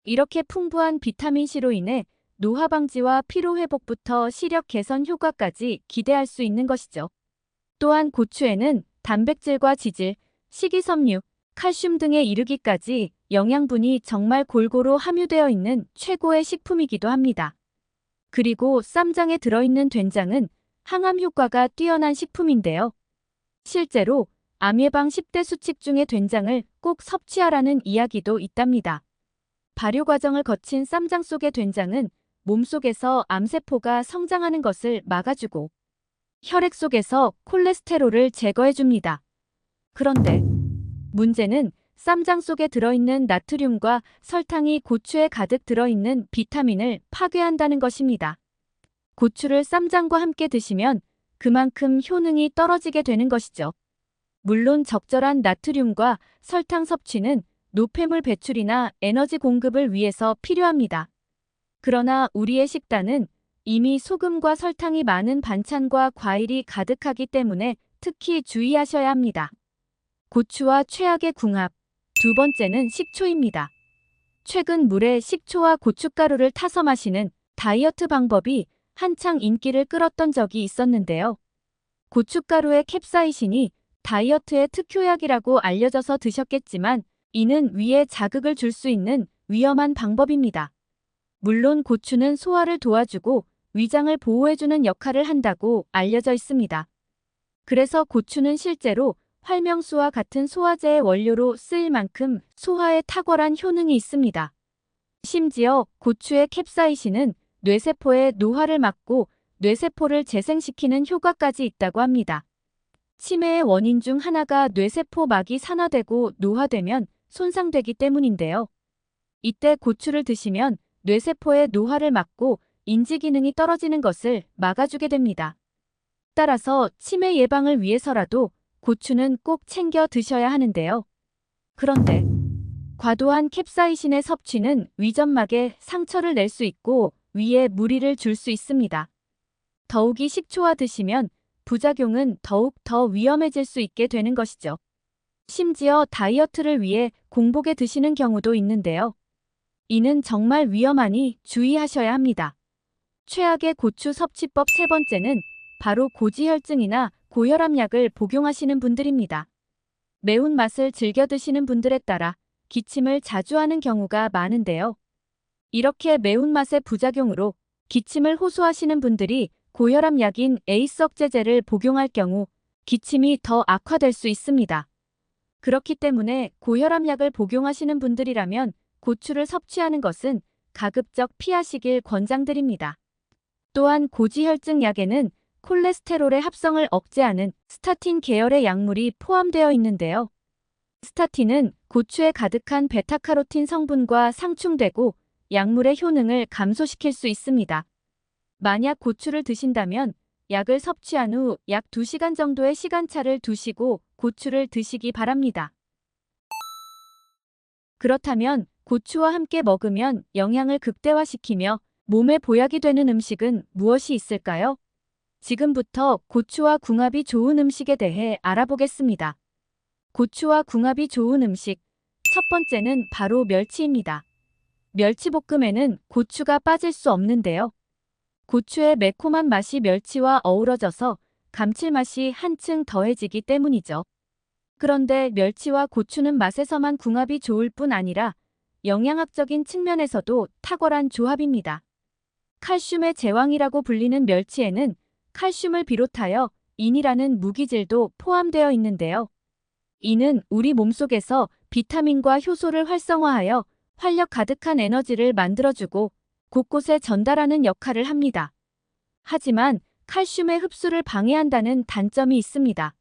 이렇게 풍부한 비타민 C로 인해 노화 방지와 피로 회복부터 시력 개선 효과까지 기대할 수 있는 것이죠. 또한 고추에는 단백질과 지질, 식이섬유, 칼슘 등에 이르기까지 영양분이 정말 골고루 함유되어 있는 최고의 식품이기도 합니다. 그리고 쌈장에 들어있는 된장은 항암 효과가 뛰어난 식품인데요. 실제로 암 예방 10대 수칙 중에 된장을 꼭 섭취하라는 이야기도 있답니다. 발효 과정을 거친 쌈장 속의 된장은 몸속에서 암세포가 성장하는 것을 막아주고 혈액 속에서 콜레스테롤을 제거해줍니다. 그런데 문제는 쌈장 속에 들어있는 나트륨과 설탕이 고추에 가득 들어있는 비타민을 파괴한다는 것입니다. 고추를 쌈장과 함께 드시면 그만큼 효능이 떨어지게 되는 것이죠. 물론 적절한 나트륨과 설탕 섭취는 노폐물 배출이나 에너지 공급을 위해서 필요합니다. 그러나 우리의 식단은 이미 소금과 설탕이 많은 반찬과 과일이 가득하기 때문에 특히 주의하셔야 합니다. 고추와 최악의 궁합. 두 번째는 식초입니다. 최근 물에 식초와 고춧가루를 타서 마시는 다이어트 방법이 한창 인기를 끌었던 적이 있었는데요. 고춧가루의 캡사이신이 다이어트의 특효약이라고 알려져서 드셨겠지만 이는 위에 자극을 줄 수 있는 위험한 방법입니다. 물론 고추는 소화를 도와주고 위장을 보호해주는 역할을 한다고 알려져 있습니다. 그래서 고추는 실제로 활명수와 같은 소화제의 원료로 쓰일 만큼 소화에 탁월한 효능이 있습니다. 심지어 고추의 캡사이신은 뇌세포의 노화를 막고 뇌세포를 재생시키는 효과까지 있다고 합니다. 치매의 원인 중 하나가 뇌세포막이 산화되고 노화되면 손상되기 때문인데요. 이때 고추를 드시면 뇌세포의 노화를 막고 인지 기능이 떨어지는 것을 막아주게 됩니다. 따라서 치매 예방을 위해서라도 고추는 꼭 챙겨 드셔야 하는데요. 그런데 과도한 캡사이신의 섭취는 위점막에 상처를 낼 수 있고 위에 무리를 줄 수 있습니다. 더욱이 식초와 드시면 부작용은 더욱 더 위험해질 수 있게 되는 것이죠. 심지어 다이어트를 위해 공복에 드시는 경우도 있는데요. 이는 정말 위험하니 주의하셔야 합니다. 최악의 고추 섭취법 세 번째는 바로 고지혈증이나 고혈압 약을 복용하시는 분들입니다. 매운맛을 즐겨 드시는 분들에 따라 기침을 자주 하는 경우가 많은데요. 이렇게 매운맛의 부작용으로 기침을 호소하시는 분들이 고혈압 약인 에이석제제를 복용할 경우 기침이 더 악화될 수 있습니다. 그렇기 때문에 고혈압 약을 복용하시는 분들이라면 고추를 섭취하는 것은 가급적 피하시길 권장드립니다. 또한 고지혈증 약에는 콜레스테롤의 합성을 억제하는 스타틴 계열의 약물이 포함되어 있는데요. 스타틴은 고추에 가득한 베타카로틴 성분과 상충되고 약물의 효능을 감소시킬 수 있습니다. 만약 고추를 드신다면 약을 섭취한 후 약 2시간 정도의 시간차를 두시고 고추를 드시기 바랍니다. 그렇다면 고추와 함께 먹으면 영양을 극대화시키며 몸에 보약이 되는 음식은 무엇이 있을까요? 지금부터 고추와 궁합이 좋은 음식에 대해 알아보겠습니다. 고추와 궁합이 좋은 음식. 첫 번째는 바로 멸치입니다. 멸치볶음에는 고추가 빠질 수 없는데요. 고추의 매콤한 맛이 멸치와 어우러져서 감칠맛이 한층 더해지기 때문이죠. 그런데 멸치와 고추는 맛에서만 궁합이 좋을 뿐 아니라 영양학적인 측면에서도 탁월한 조합입니다. 칼슘의 제왕이라고 불리는 멸치에는 칼슘을 비롯하여 인이라는 무기질도 포함되어 있는데요. 이는 우리 몸속에서 비타민과 효소를 활성화하여 활력 가득한 에너지를 만들어주고 곳곳에 전달하는 역할을 합니다. 하지만 칼슘의 흡수를 방해한다는 단점이 있습니다.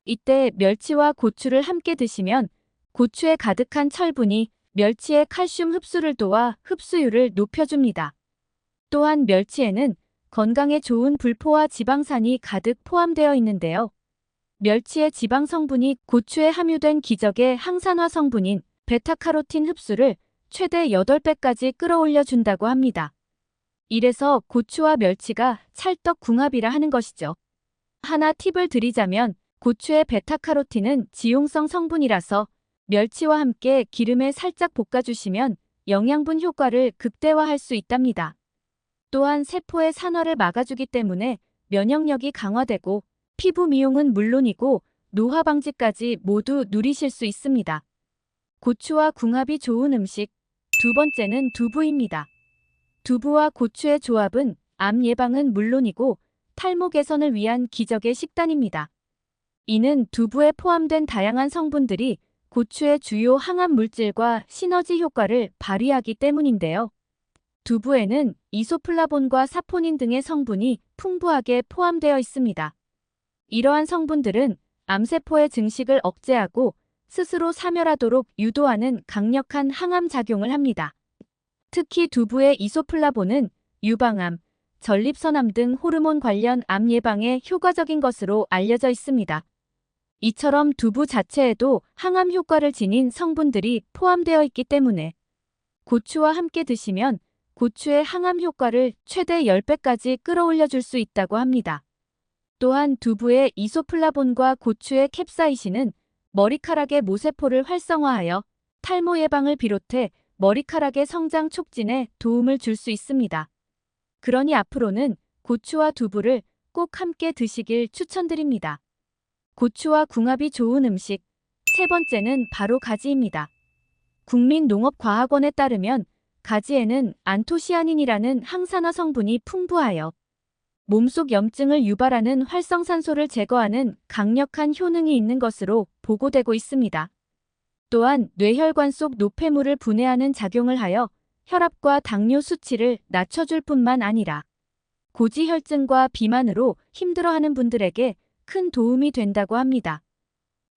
이때 멸치와 고추를 함께 드시면 고추에 가득한 철분이 멸치의 칼슘 흡수를 도와 흡수율을 높여줍니다. 또한 멸치에는 건강에 좋은 불포화 지방산이 가득 포함되어 있는데요. 멸치의 지방 성분이 고추에 함유된 기적의 항산화 성분인 베타카로틴 흡수를 최대 8배까지 끌어올려 준다고 합니다. 이래서 고추와 멸치가 찰떡궁합이라 하는 것이죠. 하나 팁을 드리자면 고추의 베타카로틴은 지용성 성분이라서 멸치와 함께 기름에 살짝 볶아주시면 영양분 효과를 극대화할 수 있답니다. 또한 세포의 산화를 막아주기 때문에 면역력이 강화되고 피부 미용은 물론이고 노화 방지까지 모두 누리실 수 있습니다. 고추와 궁합이 좋은 음식. 두 번째는 두부입니다. 두부와 고추의 조합은 암 예방은 물론이고 탈모 개선을 위한 기적의 식단입니다. 이는 두부에 포함된 다양한 성분들이 고추의 주요 항암 물질과 시너지 효과를 발휘하기 때문인데요. 두부에는 이소플라본과 사포닌 등의 성분이 풍부하게 포함되어 있습니다. 이러한 성분들은 암세포의 증식을 억제하고 스스로 사멸하도록 유도하는 강력한 항암 작용을 합니다. 특히 두부의 이소플라본은 유방암, 전립선암 등 호르몬 관련 암 예방에 효과적인 것으로 알려져 있습니다. 이처럼 두부 자체에도 항암 효과를 지닌 성분들이 포함되어 있기 때문에 고추와 함께 드시면 고추의 항암 효과를 최대 10배까지 끌어올려 줄 수 있다고 합니다. 또한 두부의 이소플라본과 고추의 캡사이신은 머리카락의 모세포를 활성화하여 탈모 예방을 비롯해 머리카락의 성장 촉진에 도움을 줄 수 있습니다. 그러니 앞으로는 고추와 두부를 꼭 함께 드시길 추천드립니다. 고추와 궁합이 좋은 음식. 세 번째는 바로 가지입니다. 국민농업과학원에 따르면 가지에는 안토시아닌이라는 항산화 성분이 풍부하여 몸속 염증을 유발하는 활성산소를 제거하는 강력한 효능이 있는 것으로 보고되고 있습니다. 또한 뇌혈관 속 노폐물을 분해하는 작용을 하여 혈압과 당뇨 수치를 낮춰줄 뿐만 아니라 고지혈증과 비만으로 힘들어하는 분들에게 큰 도움이 된다고 합니다.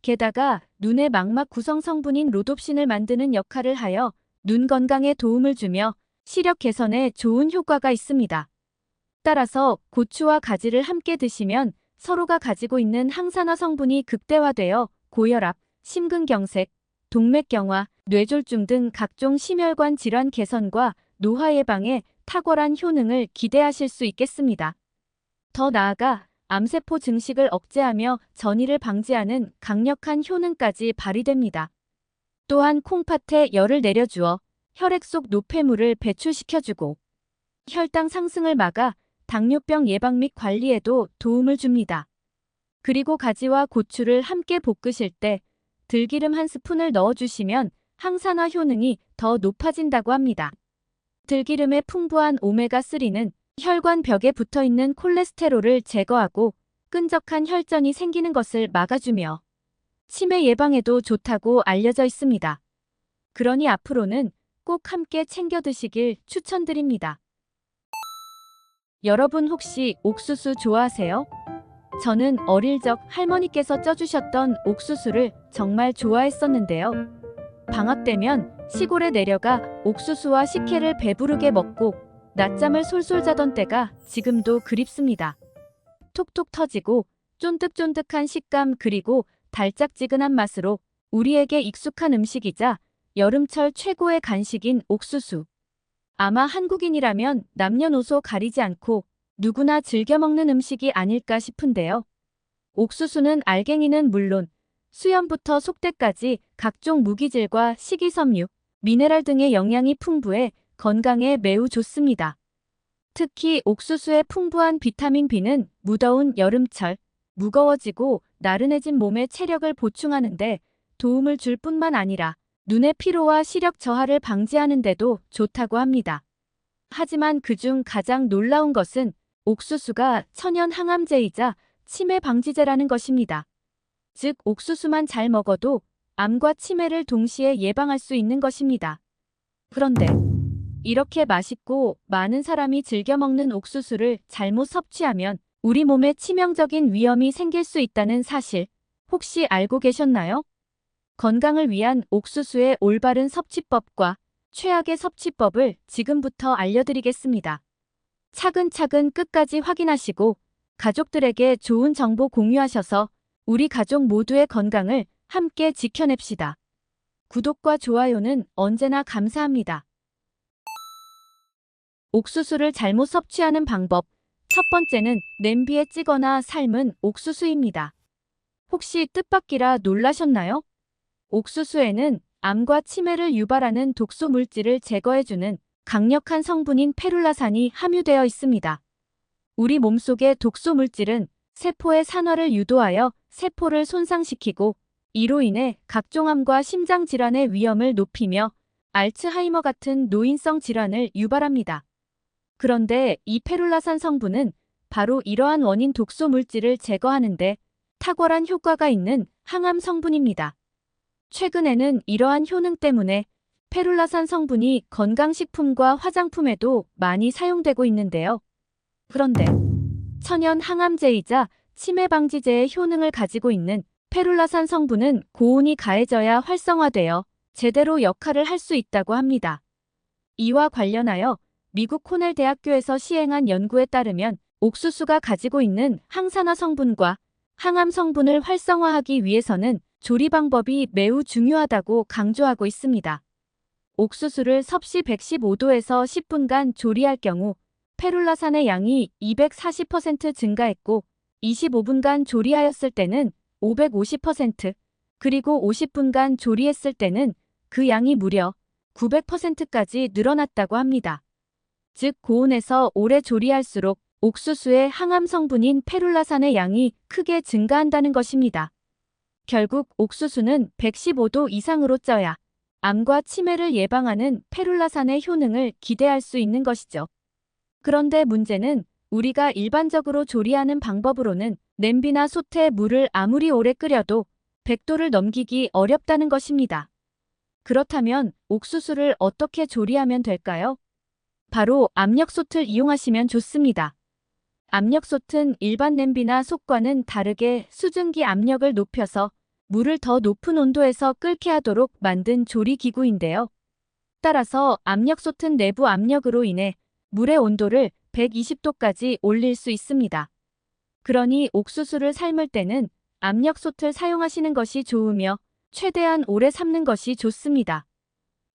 게다가 눈의 망막 구성 성분인 로놉신을 만드는 역할을 하여 눈 건강에 도움을 주며 시력 개선에 좋은 효과가 있습니다. 따라서 고추와 가지를 함께 드시면 서로가 가지고 있는 항산화 성분이 극대화되어 고혈압, 심근경색, 동맥경화, 뇌졸중 등 각종 심혈관 질환 개선과 노화 예방에 탁월한 효능을 기대하실 수 있겠습니다. 더 나아가 암세포 증식을 억제하며 전이를 방지하는 강력한 효능까지 발휘됩니다. 또한 콩팥에 열을 내려주어 혈액 속 노폐물을 배출시켜주고 혈당 상승을 막아 당뇨병 예방 및 관리에도 도움을 줍니다. 그리고 가지와 고추를 함께 볶으실 때 들기름 한 스푼을 넣어주시면 항산화 효능이 더 높아진다고 합니다. 들기름의 풍부한 오메가3는 혈관 벽에 붙어있는 콜레스테롤을 제거하고 끈적한 혈전이 생기는 것을 막아주며 치매 예방에도 좋다고 알려져 있습니다. 그러니 앞으로는 꼭 함께 챙겨 드시길 추천드립니다. 여러분 혹시 옥수수 좋아하세요? 저는 어릴 적 할머니께서 쪄주셨던 옥수수를 정말 좋아했었는데요. 방학 되면 시골에 내려가 옥수수와 식혜를 배부르게 먹고 낮잠을 솔솔 자던 때가 지금도 그립습니다. 톡톡 터지고 쫀득쫀득한 식감 그리고 달짝지근한 맛으로 우리에게 익숙한 음식이자 여름철 최고의 간식인 옥수수. 아마 한국인이라면 남녀노소 가리지 않고 누구나 즐겨 먹는 음식이 아닐까 싶은데요. 옥수수는 알갱이는 물론 수염부터 속대까지 각종 무기질과 식이섬유, 미네랄 등의 영양이 풍부해 건강에 매우 좋습니다. 특히 옥수수의 풍부한 비타민 B는 무더운 여름철, 무거워지고 나른해진 몸에 체력을 보충하는데 도움을 줄 뿐만 아니라 눈의 피로와 시력 저하를 방지하는 데도 좋다고 합니다. 하지만 그중 가장 놀라운 것은 옥수수가 천연 항암제이자 치매 방지제라는 것입니다. 즉, 옥수수만 잘 먹어도 암과 치매를 동시에 예방할 수 있는 것입니다. 그런데 이렇게 맛있고 많은 사람이 즐겨 먹는 옥수수를 잘못 섭취하면 우리 몸에 치명적인 위험이 생길 수 있다는 사실 혹시 알고 계셨나요? 건강을 위한 옥수수의 올바른 섭취법과 최악의 섭취법을 지금부터 알려드리겠습니다. 차근차근 끝까지 확인하시고 가족들에게 좋은 정보 공유하셔서 우리 가족 모두의 건강을 함께 지켜냅시다. 구독과 좋아요는 언제나 감사합니다. 옥수수를 잘못 섭취하는 방법. 첫 번째는 냄비에 찌거나 삶은 옥수수입니다. 혹시 뜻밖이라 놀라셨나요? 옥수수에는 암과 치매를 유발하는 독소 물질을 제거해주는 강력한 성분인 페룰라산이 함유되어 있습니다. 우리 몸속의 독소 물질은 세포의 산화를 유도하여 세포를 손상시키고 이로 인해 각종 암과 심장 질환의 위험을 높이며 알츠하이머 같은 노인성 질환을 유발합니다. 그런데 이 페룰라산 성분은 바로 이러한 원인 독소 물질을 제거하는데 탁월한 효과가 있는 항암 성분입니다. 최근에는 이러한 효능 때문에 페룰라산 성분이 건강식품과 화장품에도 많이 사용되고 있는데요. 그런데 천연 항암제이자 치매 방지제의 효능을 가지고 있는 페룰라산 성분은 고온이 가해져야 활성화되어 제대로 역할을 할 수 있다고 합니다. 이와 관련하여 미국 코넬 대학교에서 시행한 연구에 따르면 옥수수가 가지고 있는 항산화 성분과 항암 성분을 활성화하기 위해서는 조리 방법이 매우 중요하다고 강조하고 있습니다. 옥수수를 섭씨 115도에서 10분간 조리할 경우 페룰라산의 양이 240% 증가했고 25분간 조리하였을 때는 550%, 그리고 50분간 조리했을 때는 그 양이 무려 900%까지 늘어났다고 합니다. 즉, 고온에서 오래 조리할수록 옥수수의 항암 성분인 페룰라산의 양이 크게 증가한다는 것입니다. 결국 옥수수는 115도 이상으로 쪄야 암과 치매를 예방하는 페룰라산의 효능을 기대할 수 있는 것이죠. 그런데 문제는 우리가 일반적으로 조리하는 방법으로는 냄비나 솥에 물을 아무리 오래 끓여도 100도를 넘기기 어렵다는 것입니다. 그렇다면 옥수수를 어떻게 조리하면 될까요? 바로 압력솥을 이용하시면 좋습니다. 압력솥은 일반 냄비나 솥과는 다르게 수증기 압력을 높여서 물을 더 높은 온도에서 끓게 하도록 만든 조리기구인데요. 따라서 압력솥은 내부 압력으로 인해 물의 온도를 120도까지 올릴 수 있습니다. 그러니 옥수수를 삶을 때는 압력솥을 사용하시는 것이 좋으며 최대한 오래 삶는 것이 좋습니다.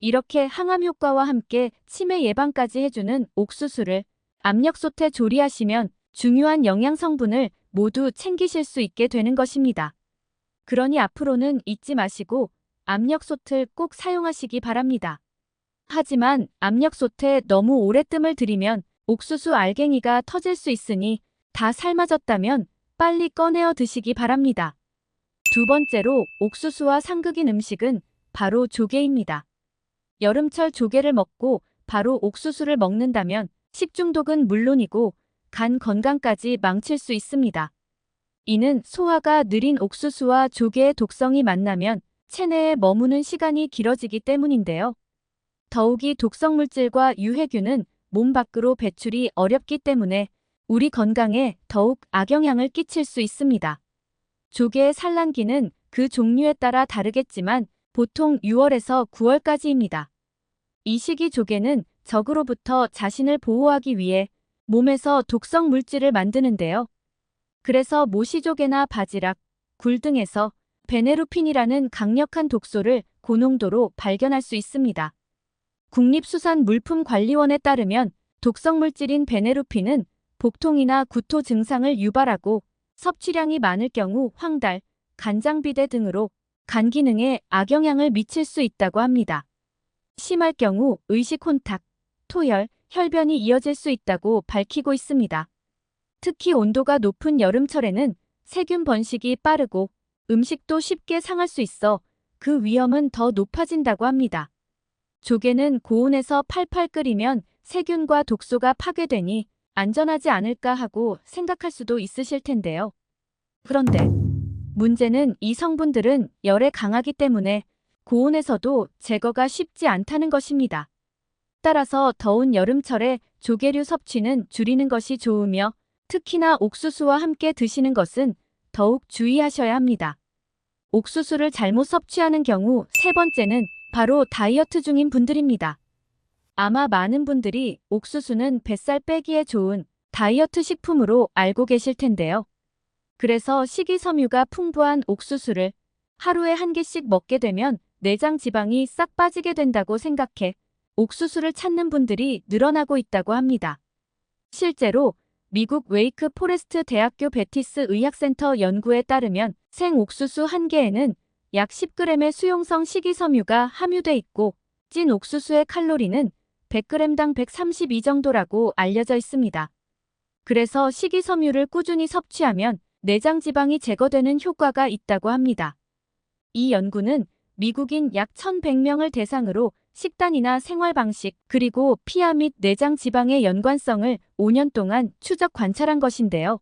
이렇게 항암 효과와 함께 치매 예방까지 해주는 옥수수를 압력솥에 조리하시면 중요한 영양 성분을 모두 챙기실 수 있게 되는 것입니다. 그러니 앞으로는 잊지 마시고 압력솥을 꼭 사용하시기 바랍니다. 하지만 압력솥에 너무 오래 뜸을 들이면 옥수수 알갱이가 터질 수 있으니 다 삶아졌다면 빨리 꺼내어 드시기 바랍니다. 두 번째로 옥수수와 상극인 음식은 바로 조개입니다. 여름철 조개를 먹고 바로 옥수수를 먹는다면 식중독은 물론이고 간 건강까지 망칠 수 있습니다. 이는 소화가 느린 옥수수와 조개의 독성이 만나면 체내에 머무는 시간이 길어지기 때문인데요. 더욱이 독성 물질과 유해균은 몸 밖으로 배출이 어렵기 때문에 우리 건강에 더욱 악영향을 끼칠 수 있습니다. 조개의 산란기는 그 종류에 따라 다르겠지만 보통 6월에서 9월까지입니다. 이 시기 조개는 적으로부터 자신을 보호하기 위해 몸에서 독성 물질을 만드는데요. 그래서 모시조개나 바지락, 굴 등에서 베네루핀이라는 강력한 독소를 고농도로 발견할 수 있습니다. 국립수산물품관리원에 따르면 독성 물질인 베네루핀은 복통이나 구토 증상을 유발하고 섭취량이 많을 경우 황달, 간장비대 등으로 간 기능에 악영향을 미칠 수 있다고 합니다. 심할 경우 의식 혼탁, 토열, 혈변이 이어질 수 있다고 밝히고 있습니다. 특히 온도가 높은 여름철에는 세균 번식이 빠르고 음식도 쉽게 상할 수 있어 그 위험은 더 높아진다고 합니다. 조개는 고온에서 팔팔 끓이면 세균과 독소가 파괴되니 안전하지 않을까 하고 생각할 수도 있으실 텐데요. 그런데 문제는 이 성분들은 열에 강하기 때문에 고온에서도 제거가 쉽지 않다는 것입니다. 따라서 더운 여름철에 조개류 섭취는 줄이는 것이 좋으며 특히나 옥수수와 함께 드시는 것은 더욱 주의하셔야 합니다. 옥수수를 잘못 섭취하는 경우 세 번째는 바로 다이어트 중인 분들입니다. 아마 많은 분들이 옥수수는 뱃살 빼기에 좋은 다이어트 식품으로 알고 계실 텐데요. 그래서 식이섬유가 풍부한 옥수수를 하루에 한 개씩 먹게 되면 내장 지방이 싹 빠지게 된다고 생각해 옥수수를 찾는 분들이 늘어나고 있다고 합니다. 실제로 미국 웨이크 포레스트 대학교 베티스 의학센터 연구에 따르면 생옥수수 한 개에는 약 10g의 수용성 식이섬유가 함유돼 있고 찐 옥수수의 칼로리는 100g당 132 정도라고 알려져 있습니다. 그래서 식이섬유를 꾸준히 섭취하면 내장 지방이 제거되는 효과가 있다고 합니다. 이 연구는 미국인 약 1,100명을 대상으로 식단이나 생활 방식 그리고 피하 및 내장 지방의 연관성을 5년 동안 추적 관찰한 것인데요.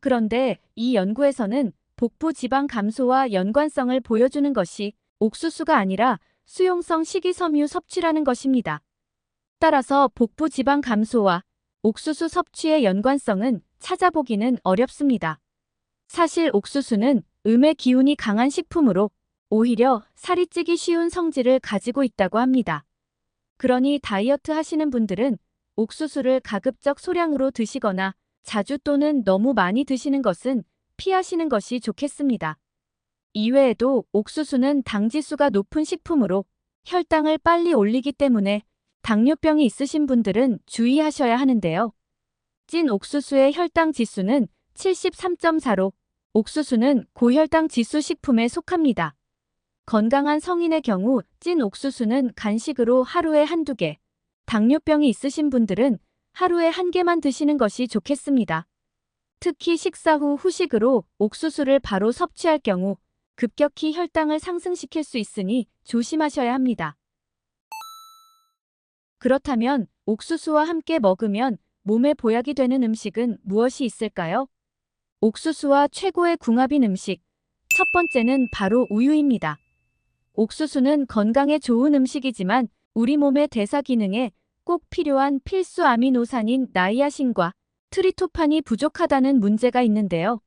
그런데 이 연구에서는 복부 지방 감소와 연관성을 보여주는 것이 옥수수가 아니라 수용성 식이섬유 섭취라는 것입니다. 따라서 복부 지방 감소와 옥수수 섭취의 연관성은 찾아보기는 어렵습니다. 사실 옥수수는 음의 기운이 강한 식품으로 오히려 살이 찌기 쉬운 성질을 가지고 있다고 합니다. 그러니 다이어트 하시는 분들은 옥수수를 가급적 소량으로 드시거나 자주 또는 너무 많이 드시는 것은 피하시는 것이 좋겠습니다. 이외에도 옥수수는 당지수가 높은 식품으로 혈당을 빨리 올리기 때문에 당뇨병이 있으신 분들은 주의하셔야 하는데요. 찐 옥수수의 혈당 지수는 73.4로 옥수수는 고혈당 지수 식품에 속합니다. 건강한 성인의 경우 찐 옥수수는 간식으로 하루에 한두 개, 당뇨병이 있으신 분들은 하루에 한 개만 드시는 것이 좋겠습니다. 특히 식사 후 후식으로 옥수수를 바로 섭취할 경우 급격히 혈당을 상승시킬 수 있으니 조심하셔야 합니다. 그렇다면 옥수수와 함께 먹으면 몸에 보약이 되는 음식은 무엇이 있을까요? 옥수수와 최고의 궁합인 음식. 첫 번째는 바로 우유입니다. 옥수수는 건강에 좋은 음식이지만 우리 몸의 대사 기능에 꼭 필요한 필수 아미노산인 나이아신과 트리토판이 부족하다는 문제가 있는데요.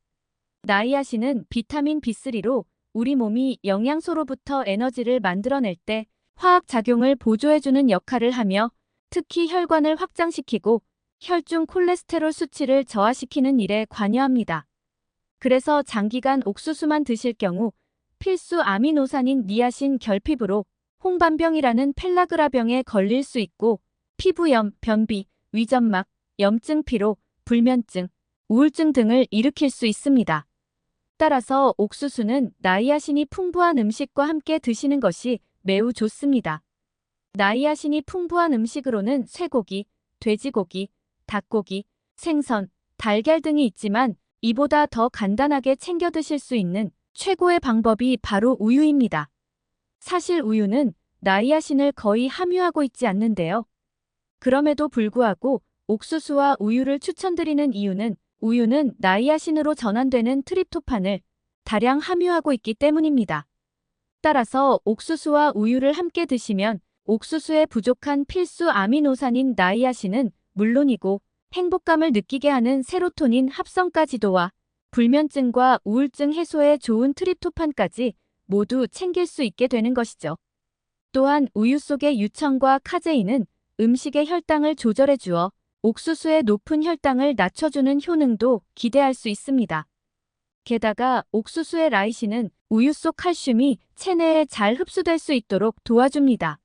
나이아신은 비타민 B3로 우리 몸이 영양소로부터 에너지를 만들어낼 때 화학작용을 보조해주는 역할을 하며 특히 혈관을 확장시키고 혈중 콜레스테롤 수치를 저하시키는 일에 관여합니다. 그래서 장기간 옥수수만 드실 경우 필수 아미노산인 니아신 결핍으로 홍반병이라는 펠라그라병에 걸릴 수 있고 피부염, 변비, 위점막, 염증 피로, 불면증, 우울증 등을 일으킬 수 있습니다. 따라서 옥수수는 나이아신이 풍부한 음식과 함께 드시는 것이 매우 좋습니다. 나이아신이 풍부한 음식으로는 쇠고기, 돼지고기, 닭고기, 생선, 달걀 등이 있지만 이보다 더 간단하게 챙겨 드실 수 있는 최고의 방법이 바로 우유입니다. 사실 우유는 나이아신을 거의 함유하고 있지 않는데요. 그럼에도 불구하고 옥수수와 우유를 추천드리는 이유는 우유는 나이아신으로 전환되는 트립토판을 다량 함유하고 있기 때문입니다. 따라서 옥수수와 우유를 함께 드시면 옥수수에 부족한 필수 아미노산인 나이아신은 물론이고 행복감을 느끼게 하는 세로토닌 합성까지도와 불면증과 우울증 해소에 좋은 트립토판까지 모두 챙길 수 있게 되는 것이죠. 또한 우유 속의 유청과 카제인은 음식의 혈당을 조절해 주어 옥수수의 높은 혈당을 낮춰주는 효능도 기대할 수 있습니다. 게다가 옥수수의 라이신은 우유 속 칼슘이 체내에 잘 흡수될 수 있도록 도와줍니다.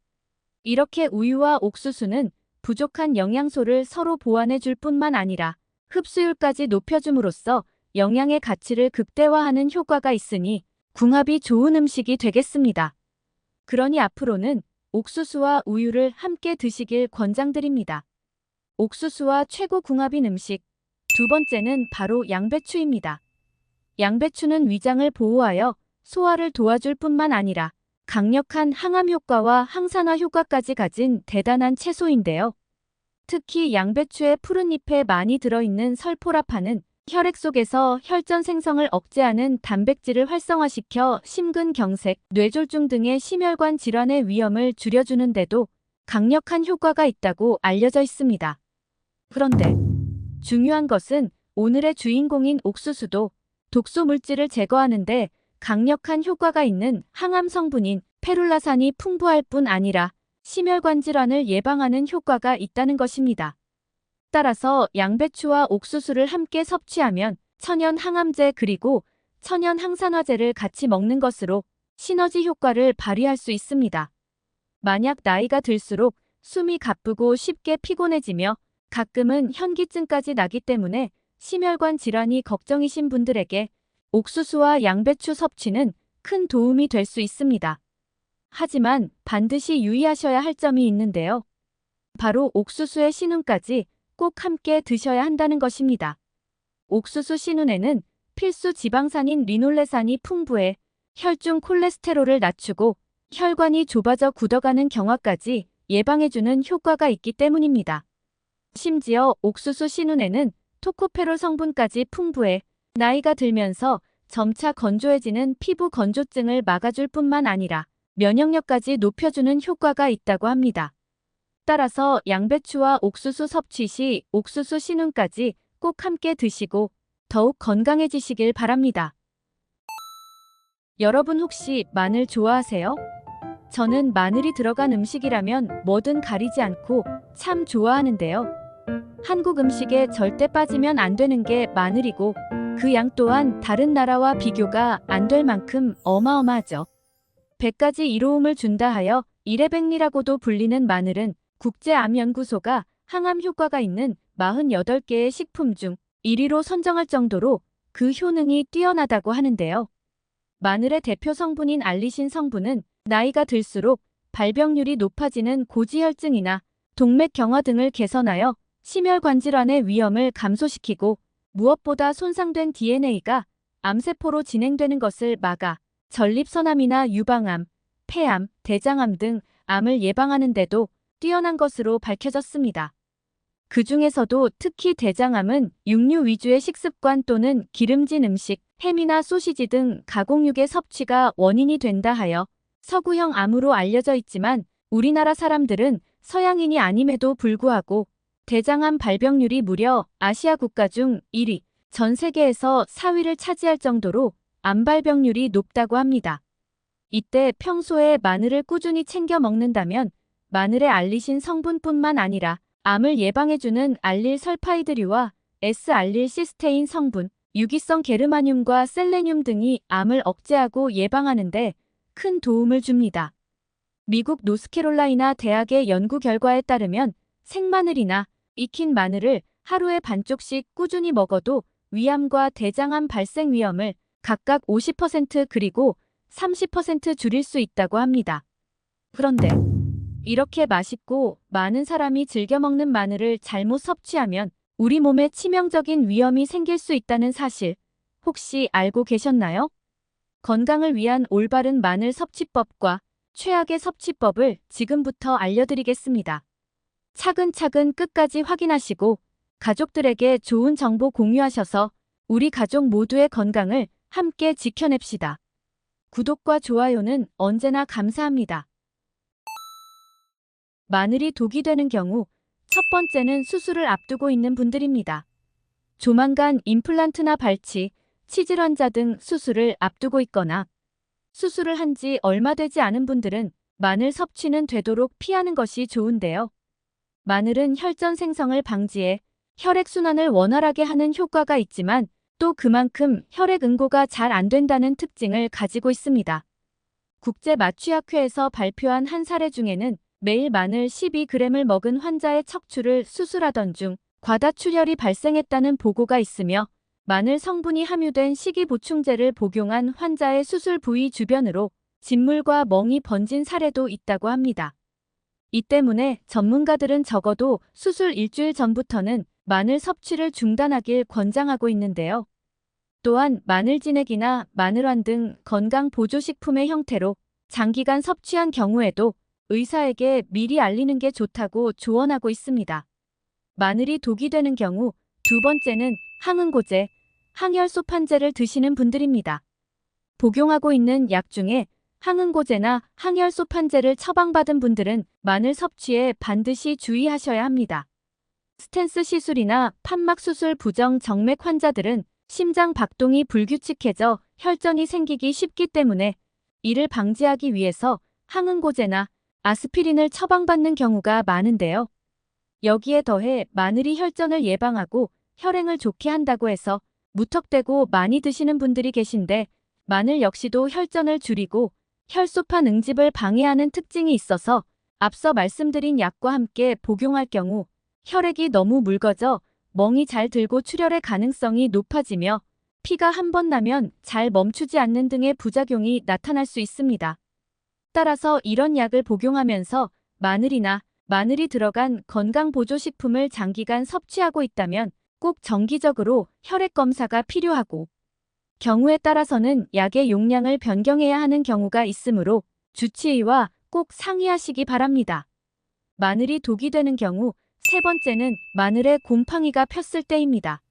이렇게 우유와 옥수수는 부족한 영양소를 서로 보완해 줄 뿐만 아니라 흡수율까지 높여줌으로써 영양의 가치를 극대화하는 효과가 있으니 궁합이 좋은 음식이 되겠습니다. 그러니 앞으로는 옥수수와 우유를 함께 드시길 권장드립니다. 옥수수와 최고 궁합인 음식. 두 번째는 바로 양배추입니다. 양배추는 위장을 보호하여 소화를 도와줄 뿐만 아니라 강력한 항암 효과와 항산화 효과까지 가진 대단한 채소인데요. 특히 양배추의 푸른 잎에 많이 들어있는 설포라판은 혈액 속에서 혈전 생성을 억제하는 단백질을 활성화시켜 심근경색, 뇌졸중 등의 심혈관 질환의 위험을 줄여주는데도 강력한 효과가 있다고 알려져 있습니다. 그런데 중요한 것은 오늘의 주인공인 옥수수도 독소 물질을 제거하는데 강력한 효과가 있는 항암 성분인 페룰라산이 풍부할 뿐 아니라 심혈관 질환을 예방하는 효과가 있다는 것입니다. 따라서 양배추와 옥수수를 함께 섭취하면 천연 항암제 그리고 천연 항산화제를 같이 먹는 것으로 시너지 효과를 발휘할 수 있습니다. 만약 나이가 들수록 숨이 가쁘고 쉽게 피곤해지며 가끔은 현기증까지 나기 때문에 심혈관 질환이 걱정이신 분들에게 옥수수와 양배추 섭취는 큰 도움이 될 수 있습니다. 하지만 반드시 유의하셔야 할 점이 있는데요. 바로 옥수수의 신운까지 꼭 함께 드셔야 한다는 것입니다. 옥수수 신운에는 필수 지방산인 리놀레산이 풍부해 혈중 콜레스테롤을 낮추고 혈관이 좁아져 굳어가는 경화까지 예방해주는 효과가 있기 때문입니다. 심지어 옥수수 신운에는 토코페롤 성분까지 풍부해 나이가 들면서 점차 건조해지는 피부 건조증을 막아줄 뿐만 아니라 면역력까지 높여주는 효과가 있다고 합니다. 따라서 양배추와 옥수수 섭취 시 옥수수 신운까지 꼭 함께 드시고 더욱 건강해지시길 바랍니다. 여러분 혹시 마늘 좋아하세요? 저는 마늘이 들어간 음식이라면 뭐든 가리지 않고 참 좋아하는데요. 한국 음식에 절대 빠지면 안 되는 게 마늘이고 그 양 또한 다른 나라와 비교가 안 될 만큼 어마어마하죠. 100가지 이로움을 준다 하여 이레백리라고도 불리는 마늘은 국제암연구소가 항암 효과가 있는 48개의 식품 중 1위로 선정할 정도로 그 효능이 뛰어나다고 하는데요. 마늘의 대표 성분인 알리신 성분은 나이가 들수록 발병률이 높아지는 고지혈증이나 동맥 경화 등을 개선하여 심혈관 질환의 위험을 감소시키고 무엇보다 손상된 DNA가 암세포로 진행되는 것을 막아 전립선암이나 유방암, 폐암, 대장암 등 암을 예방하는 데도 뛰어난 것으로 밝혀졌습니다. 그 중에서도 특히 대장암은 육류 위주의 식습관 또는 기름진 음식, 햄이나 소시지 등 가공육의 섭취가 원인이 된다 하여 서구형 암으로 알려져 있지만 우리나라 사람들은 서양인이 아님에도 불구하고 대장암 발병률이 무려 아시아 국가 중 1위, 전 세계에서 4위를 차지할 정도로 암 발병률이 높다고 합니다. 이때 평소에 마늘을 꾸준히 챙겨 먹는다면 마늘의 알리신 성분뿐만 아니라 암을 예방해주는 알릴설파이드류와 S알릴시스테인 성분, 유기성 게르마늄과 셀레늄 등이 암을 억제하고 예방하는 데 큰 도움을 줍니다. 미국 노스캐롤라이나 대학의 연구 결과에 따르면 생마늘이나 익힌 마늘을 하루에 반쪽씩 꾸준히 먹어도 위암과 대장암 발생 위험을 각각 50% 그리고 30% 줄일 수 있다고 합니다. 그런데 이렇게 맛있고 많은 사람이 즐겨 먹는 마늘을 잘못 섭취하면 우리 몸에 치명적인 위험이 생길 수 있다는 사실 혹시 알고 계셨나요? 건강을 위한 올바른 마늘 섭취법과 최악의 섭취법을 지금부터 알려드리겠습니다. 차근차근 끝까지 확인하시고 가족들에게 좋은 정보 공유하셔서 우리 가족 모두의 건강을 함께 지켜냅시다. 구독과 좋아요는 언제나 감사합니다. 마늘이 독이 되는 경우 첫 번째는 수술을 앞두고 있는 분들입니다. 조만간 임플란트나 발치, 치질 환자 등 수술을 앞두고 있거나 수술을 한 지 얼마 되지 않은 분들은 마늘 섭취는 되도록 피하는 것이 좋은데요. 마늘은 혈전 생성을 방지해 혈액순환을 원활하게 하는 효과가 있지만 또 그만큼 혈액 응고가 잘 안 된다는 특징을 가지고 있습니다. 국제마취학회에서 발표한 한 사례 중에는 매일 마늘 12g을 먹은 환자의 척추를 수술하던 중 과다출혈이 발생했다는 보고가 있으며 마늘 성분이 함유된 식이보충제를 복용한 환자의 수술 부위 주변으로 진물과 멍이 번진 사례도 있다고 합니다. 이 때문에 전문가들은 적어도 수술 일주일 전부터는 마늘 섭취를 중단하길 권장하고 있는데요. 또한 마늘 진액이나 마늘환 등 건강 보조식품의 형태로 장기간 섭취한 경우에도 의사에게 미리 알리는 게 좋다고 조언하고 있습니다. 마늘이 독이 되는 경우 두 번째는 항응고제, 항혈소판제를 드시는 분들입니다. 복용하고 있는 약 중에 항응고제나 항혈소판제를 처방받은 분들은 마늘 섭취에 반드시 주의하셔야 합니다. 스텐스 시술이나 판막 수술 부정 정맥 환자들은 심장 박동이 불규칙해져 혈전이 생기기 쉽기 때문에 이를 방지하기 위해서 항응고제나 아스피린을 처방받는 경우가 많은데요. 여기에 더해 마늘이 혈전을 예방하고 혈행을 좋게 한다고 해서 무턱대고 많이 드시는 분들이 계신데 마늘 역시도 혈전을 줄이고 혈소판 응집을 방해하는 특징이 있어서 앞서 말씀드린 약과 함께 복용할 경우 혈액이 너무 묽어져 멍이 잘 들고 출혈의 가능성이 높아지며 피가 한 번 나면 잘 멈추지 않는 등의 부작용이 나타날 수 있습니다. 따라서 이런 약을 복용하면서 마늘이 들어간 건강보조식품을 장기간 섭취하고 있다면 꼭 정기적으로 혈액 검사가 필요하고 경우에 따라서는 약의 용량을 변경해야 하는 경우가 있으므로 주치의와 꼭 상의하시기 바랍니다. 마늘이 독이 되는 경우 세 번째는 마늘에 곰팡이가 폈을 때입니다.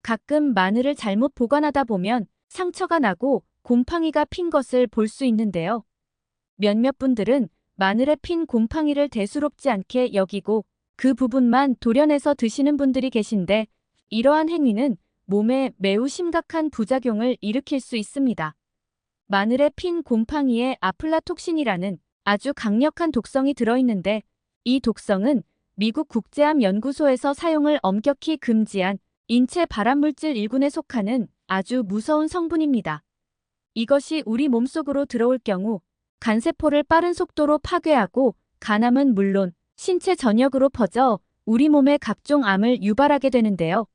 가끔 마늘을 잘못 보관하다 보면 상처가 나고 곰팡이가 핀 것을 볼 수 있는데요. 몇몇 분들은 마늘에 핀 곰팡이를 대수롭지 않게 여기고 그 부분만 도려내서 드시는 분들이 계신데 이러한 행위는 몸에 매우 심각한 부작용을 일으킬 수 있습니다. 마늘에 핀 곰팡이에 아플라톡신이라는 아주 강력한 독성이 들어있는데 이 독성은 미국 국제암연구소에서 사용을 엄격히 금지한 인체 발암물질 1군에 속하는 아주 무서운 성분입니다. 이것이 우리 몸속으로 들어올 경우 간세포를 빠른 속도로 파괴하고 간암은 물론 신체 전역으로 퍼져 우리 몸에 각종 암을 유발하게 되는데요.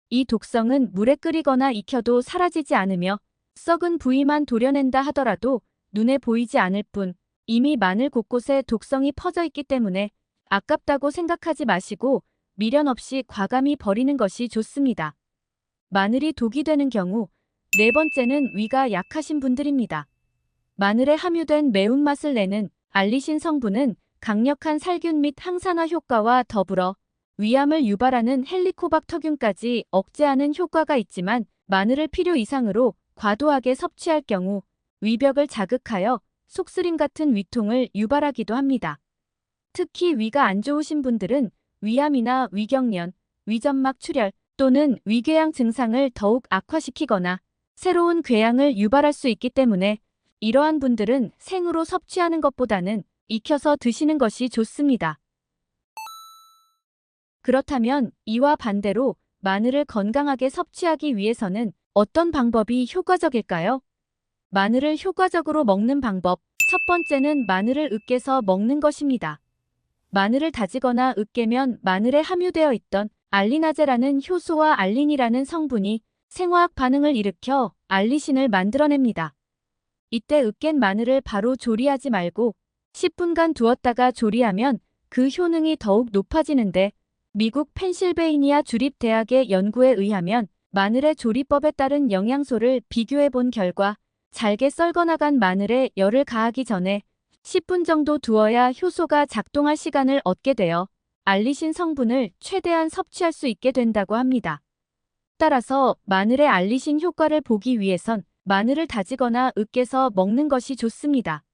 이 독성은 물에 끓이거나 익혀도 사라지지 않으며 썩은 부위만 도려낸다 하더라도 눈에 보이지 않을 뿐 이미 마늘 곳곳에 독성이 퍼져 있기 때문에 아깝다고 생각하지 마시고 미련 없이 과감히 버리는 것이 좋습니다. 마늘이 독이 되는 경우 네 번째는 위가 약하신 분들입니다. 마늘에 함유된 매운맛을 내는 알리신 성분은 강력한 살균 및 항산화 효과와 더불어 위암을 유발하는 헬리코박터균까지 억제하는 효과가 있지만 마늘을 필요 이상으로 과도하게 섭취할 경우 위벽을 자극하여 속쓰림 같은 위통을 유발하기도 합니다. 특히 위가 안 좋으신 분들은 위암이나 위경련, 위점막 출혈 또는 위궤양 증상을 더욱 악화시키거나 새로운 궤양을 유발할 수 있기 때문에 이러한 분들은 생으로 섭취하는 것보다는 익혀서 드시는 것이 좋습니다. 그렇다면 이와 반대로 마늘을 건강하게 섭취하기 위해서는 어떤 방법이 효과적일까요? 마늘을 효과적으로 먹는 방법. 첫 번째는 마늘을 으깨서 먹는 것입니다. 마늘을 다지거나 으깨면 마늘에 함유되어 있던 알리나제라는 효소와 알린이라는 성분이 생화학 반응을 일으켜 알리신을 만들어냅니다. 이때 으깬 마늘을 바로 조리하지 말고 10분간 두었다가 조리하면 그 효능이 더욱 높아지는데 미국 펜실베이니아 주립대학의 연구에 의하면 마늘의 조리법에 따른 영양소를 비교해 본 결과 잘게 썰거나간 마늘에 열을 가하기 전에 10분 정도 두어야 효소가 작동할 시간을 얻게 되어 알리신 성분을 최대한 섭취할 수 있게 된다고 합니다. 따라서 마늘의 알리신 효과를 보기 위해선 마늘을 다지거나 으깨서 먹는 것이 좋습니다.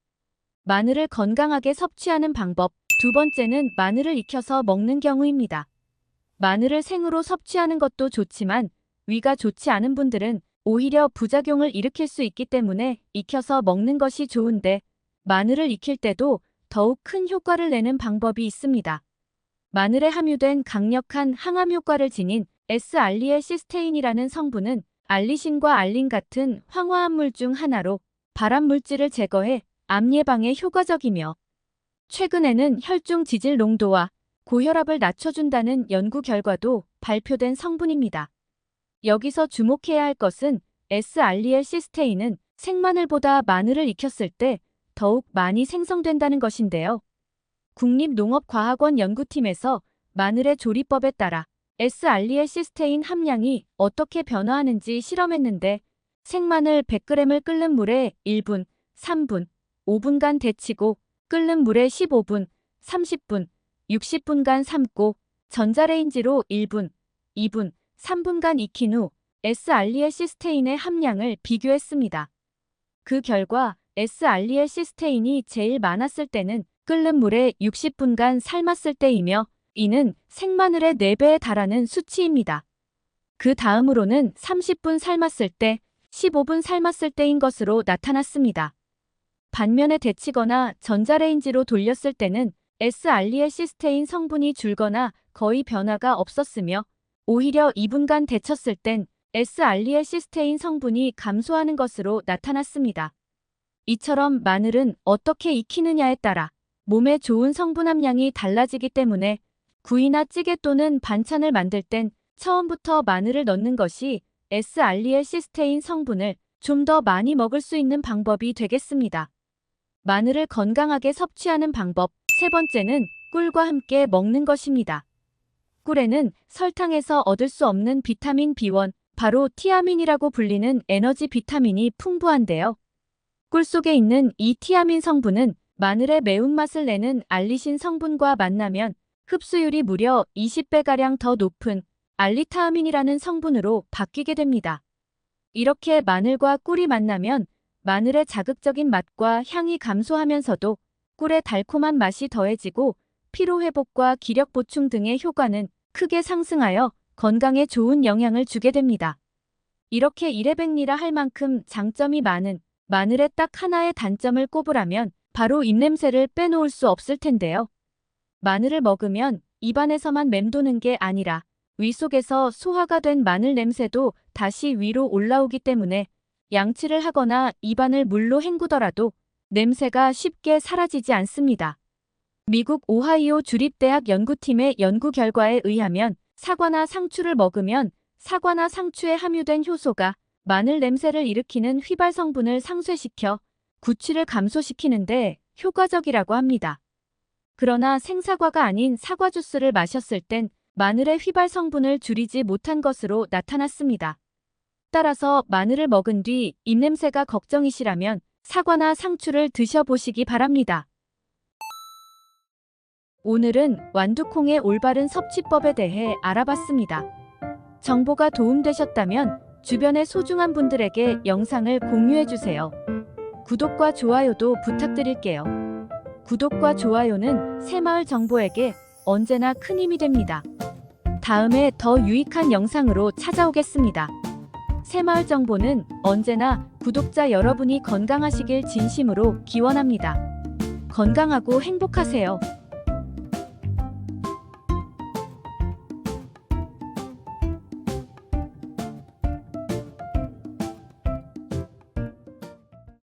마늘을 건강하게 섭취하는 방법. 두 번째는 마늘을 익혀서 먹는 경우입니다. 마늘을 생으로 섭취하는 것도 좋지만 위가 좋지 않은 분들은 오히려 부작용을 일으킬 수 있기 때문에 익혀서 먹는 것이 좋은데 마늘을 익힐 때도 더욱 큰 효과를 내는 방법이 있습니다. 마늘에 함유된 강력한 항암 효과를 지닌 S알리엘시스테인이라는 성분은 알리신과 알린 같은 황화합물 중 하나로 발암물질을 제거해 암 예방에 효과적이며 최근에는 혈중 지질 농도와 고혈압을 낮춰준다는 연구 결과도 발표된 성분입니다. 여기서 주목해야 할 것은 S알리엘시스테인은 생마늘보다 마늘을 익혔을 때 더욱 많이 생성된다는 것인데요. 국립농업과학원 연구팀에서 마늘의 조리법에 따라 S알리엘시스테인 함량이 어떻게 변화하는지 실험했는데 생마늘 100g을 끓는 물에 1분, 3분, 5분간 데치고 끓는 물에 15분, 30분, 60분간 삶고 전자레인지로 1분, 2분, 3분간 익힌 후 S알리엘시스테인의 함량을 비교했습니다. 그 결과 S알리엘시스테인이 제일 많았을 때는 끓는 물에 60분간 삶았을 때이며 이는 생마늘의 4배에 달하는 수치입니다. 그 다음으로는 30분 삶았을 때, 15분 삶았을 때인 것으로 나타났습니다. 반면에 데치거나 전자레인지로 돌렸을 때는 S알리엘시스테인 성분이 줄거나 거의 변화가 없었으며 오히려 2분간 데쳤을 땐 S알리엘시스테인 성분이 감소하는 것으로 나타났습니다. 이처럼 마늘은 어떻게 익히느냐에 따라 몸에 좋은 성분 함량이 달라지기 때문에 구이나 찌개 또는 반찬을 만들 땐 처음부터 마늘을 넣는 것이 S알리엘시스테인 성분을 좀 더 많이 먹을 수 있는 방법이 되겠습니다. 마늘을 건강하게 섭취하는 방법 세 번째는 꿀과 함께 먹는 것입니다. 꿀에는 설탕에서 얻을 수 없는 비타민 B1, 바로 티아민이라고 불리는 에너지 비타민이 풍부한데요. 꿀 속에 있는 이 티아민 성분은 마늘의 매운맛을 내는 알리신 성분과 만나면 흡수율이 무려 20배가량 더 높은 알리타아민이라는 성분으로 바뀌게 됩니다. 이렇게 마늘과 꿀이 만나면 마늘의 자극적인 맛과 향이 감소하면서도 꿀의 달콤한 맛이 더해지고 피로회복과 기력 보충 등의 효과는 크게 상승하여 건강에 좋은 영향을 주게 됩니다. 이렇게 이래백리라 할 만큼 장점이 많은 마늘의 딱 하나의 단점을 꼽으라면 바로 입냄새를 빼놓을 수 없을 텐데요. 마늘을 먹으면 입안에서만 맴도는 게 아니라 위 속에서 소화가 된 마늘 냄새도 다시 위로 올라오기 때문에 양치를 하거나 입안을 물로 헹구더라도 냄새가 쉽게 사라지지 않습니다. 미국 오하이오 주립대학 연구팀의 연구 결과에 의하면 사과나 상추를 먹으면 사과나 상추에 함유된 효소가 마늘 냄새를 일으키는 휘발 성분을 상쇄시켜 구취를 감소시키는데 효과적이라고 합니다. 그러나 생사과가 아닌 사과 주스를 마셨을 땐 마늘의 휘발 성분을 줄이지 못한 것으로 나타났습니다. 따라서 마늘을 먹은 뒤 입냄새가 걱정이시라면 사과나 상추를 드셔보시기 바랍니다. 오늘은 완두콩의 올바른 섭취법에 대해 알아봤습니다. 정보가 도움되셨다면 주변의 소중한 분들에게 영상을 공유해주세요. 구독과 좋아요도 부탁드릴게요. 구독과 좋아요는 새마을 정보에게 언제나 큰 힘이 됩니다. 다음에 더 유익한 영상으로 찾아오겠습니다. 새마을 정보는 언제나 구독자 여러분이 건강하시길 진심으로 기원합니다. 건강하고 행복하세요.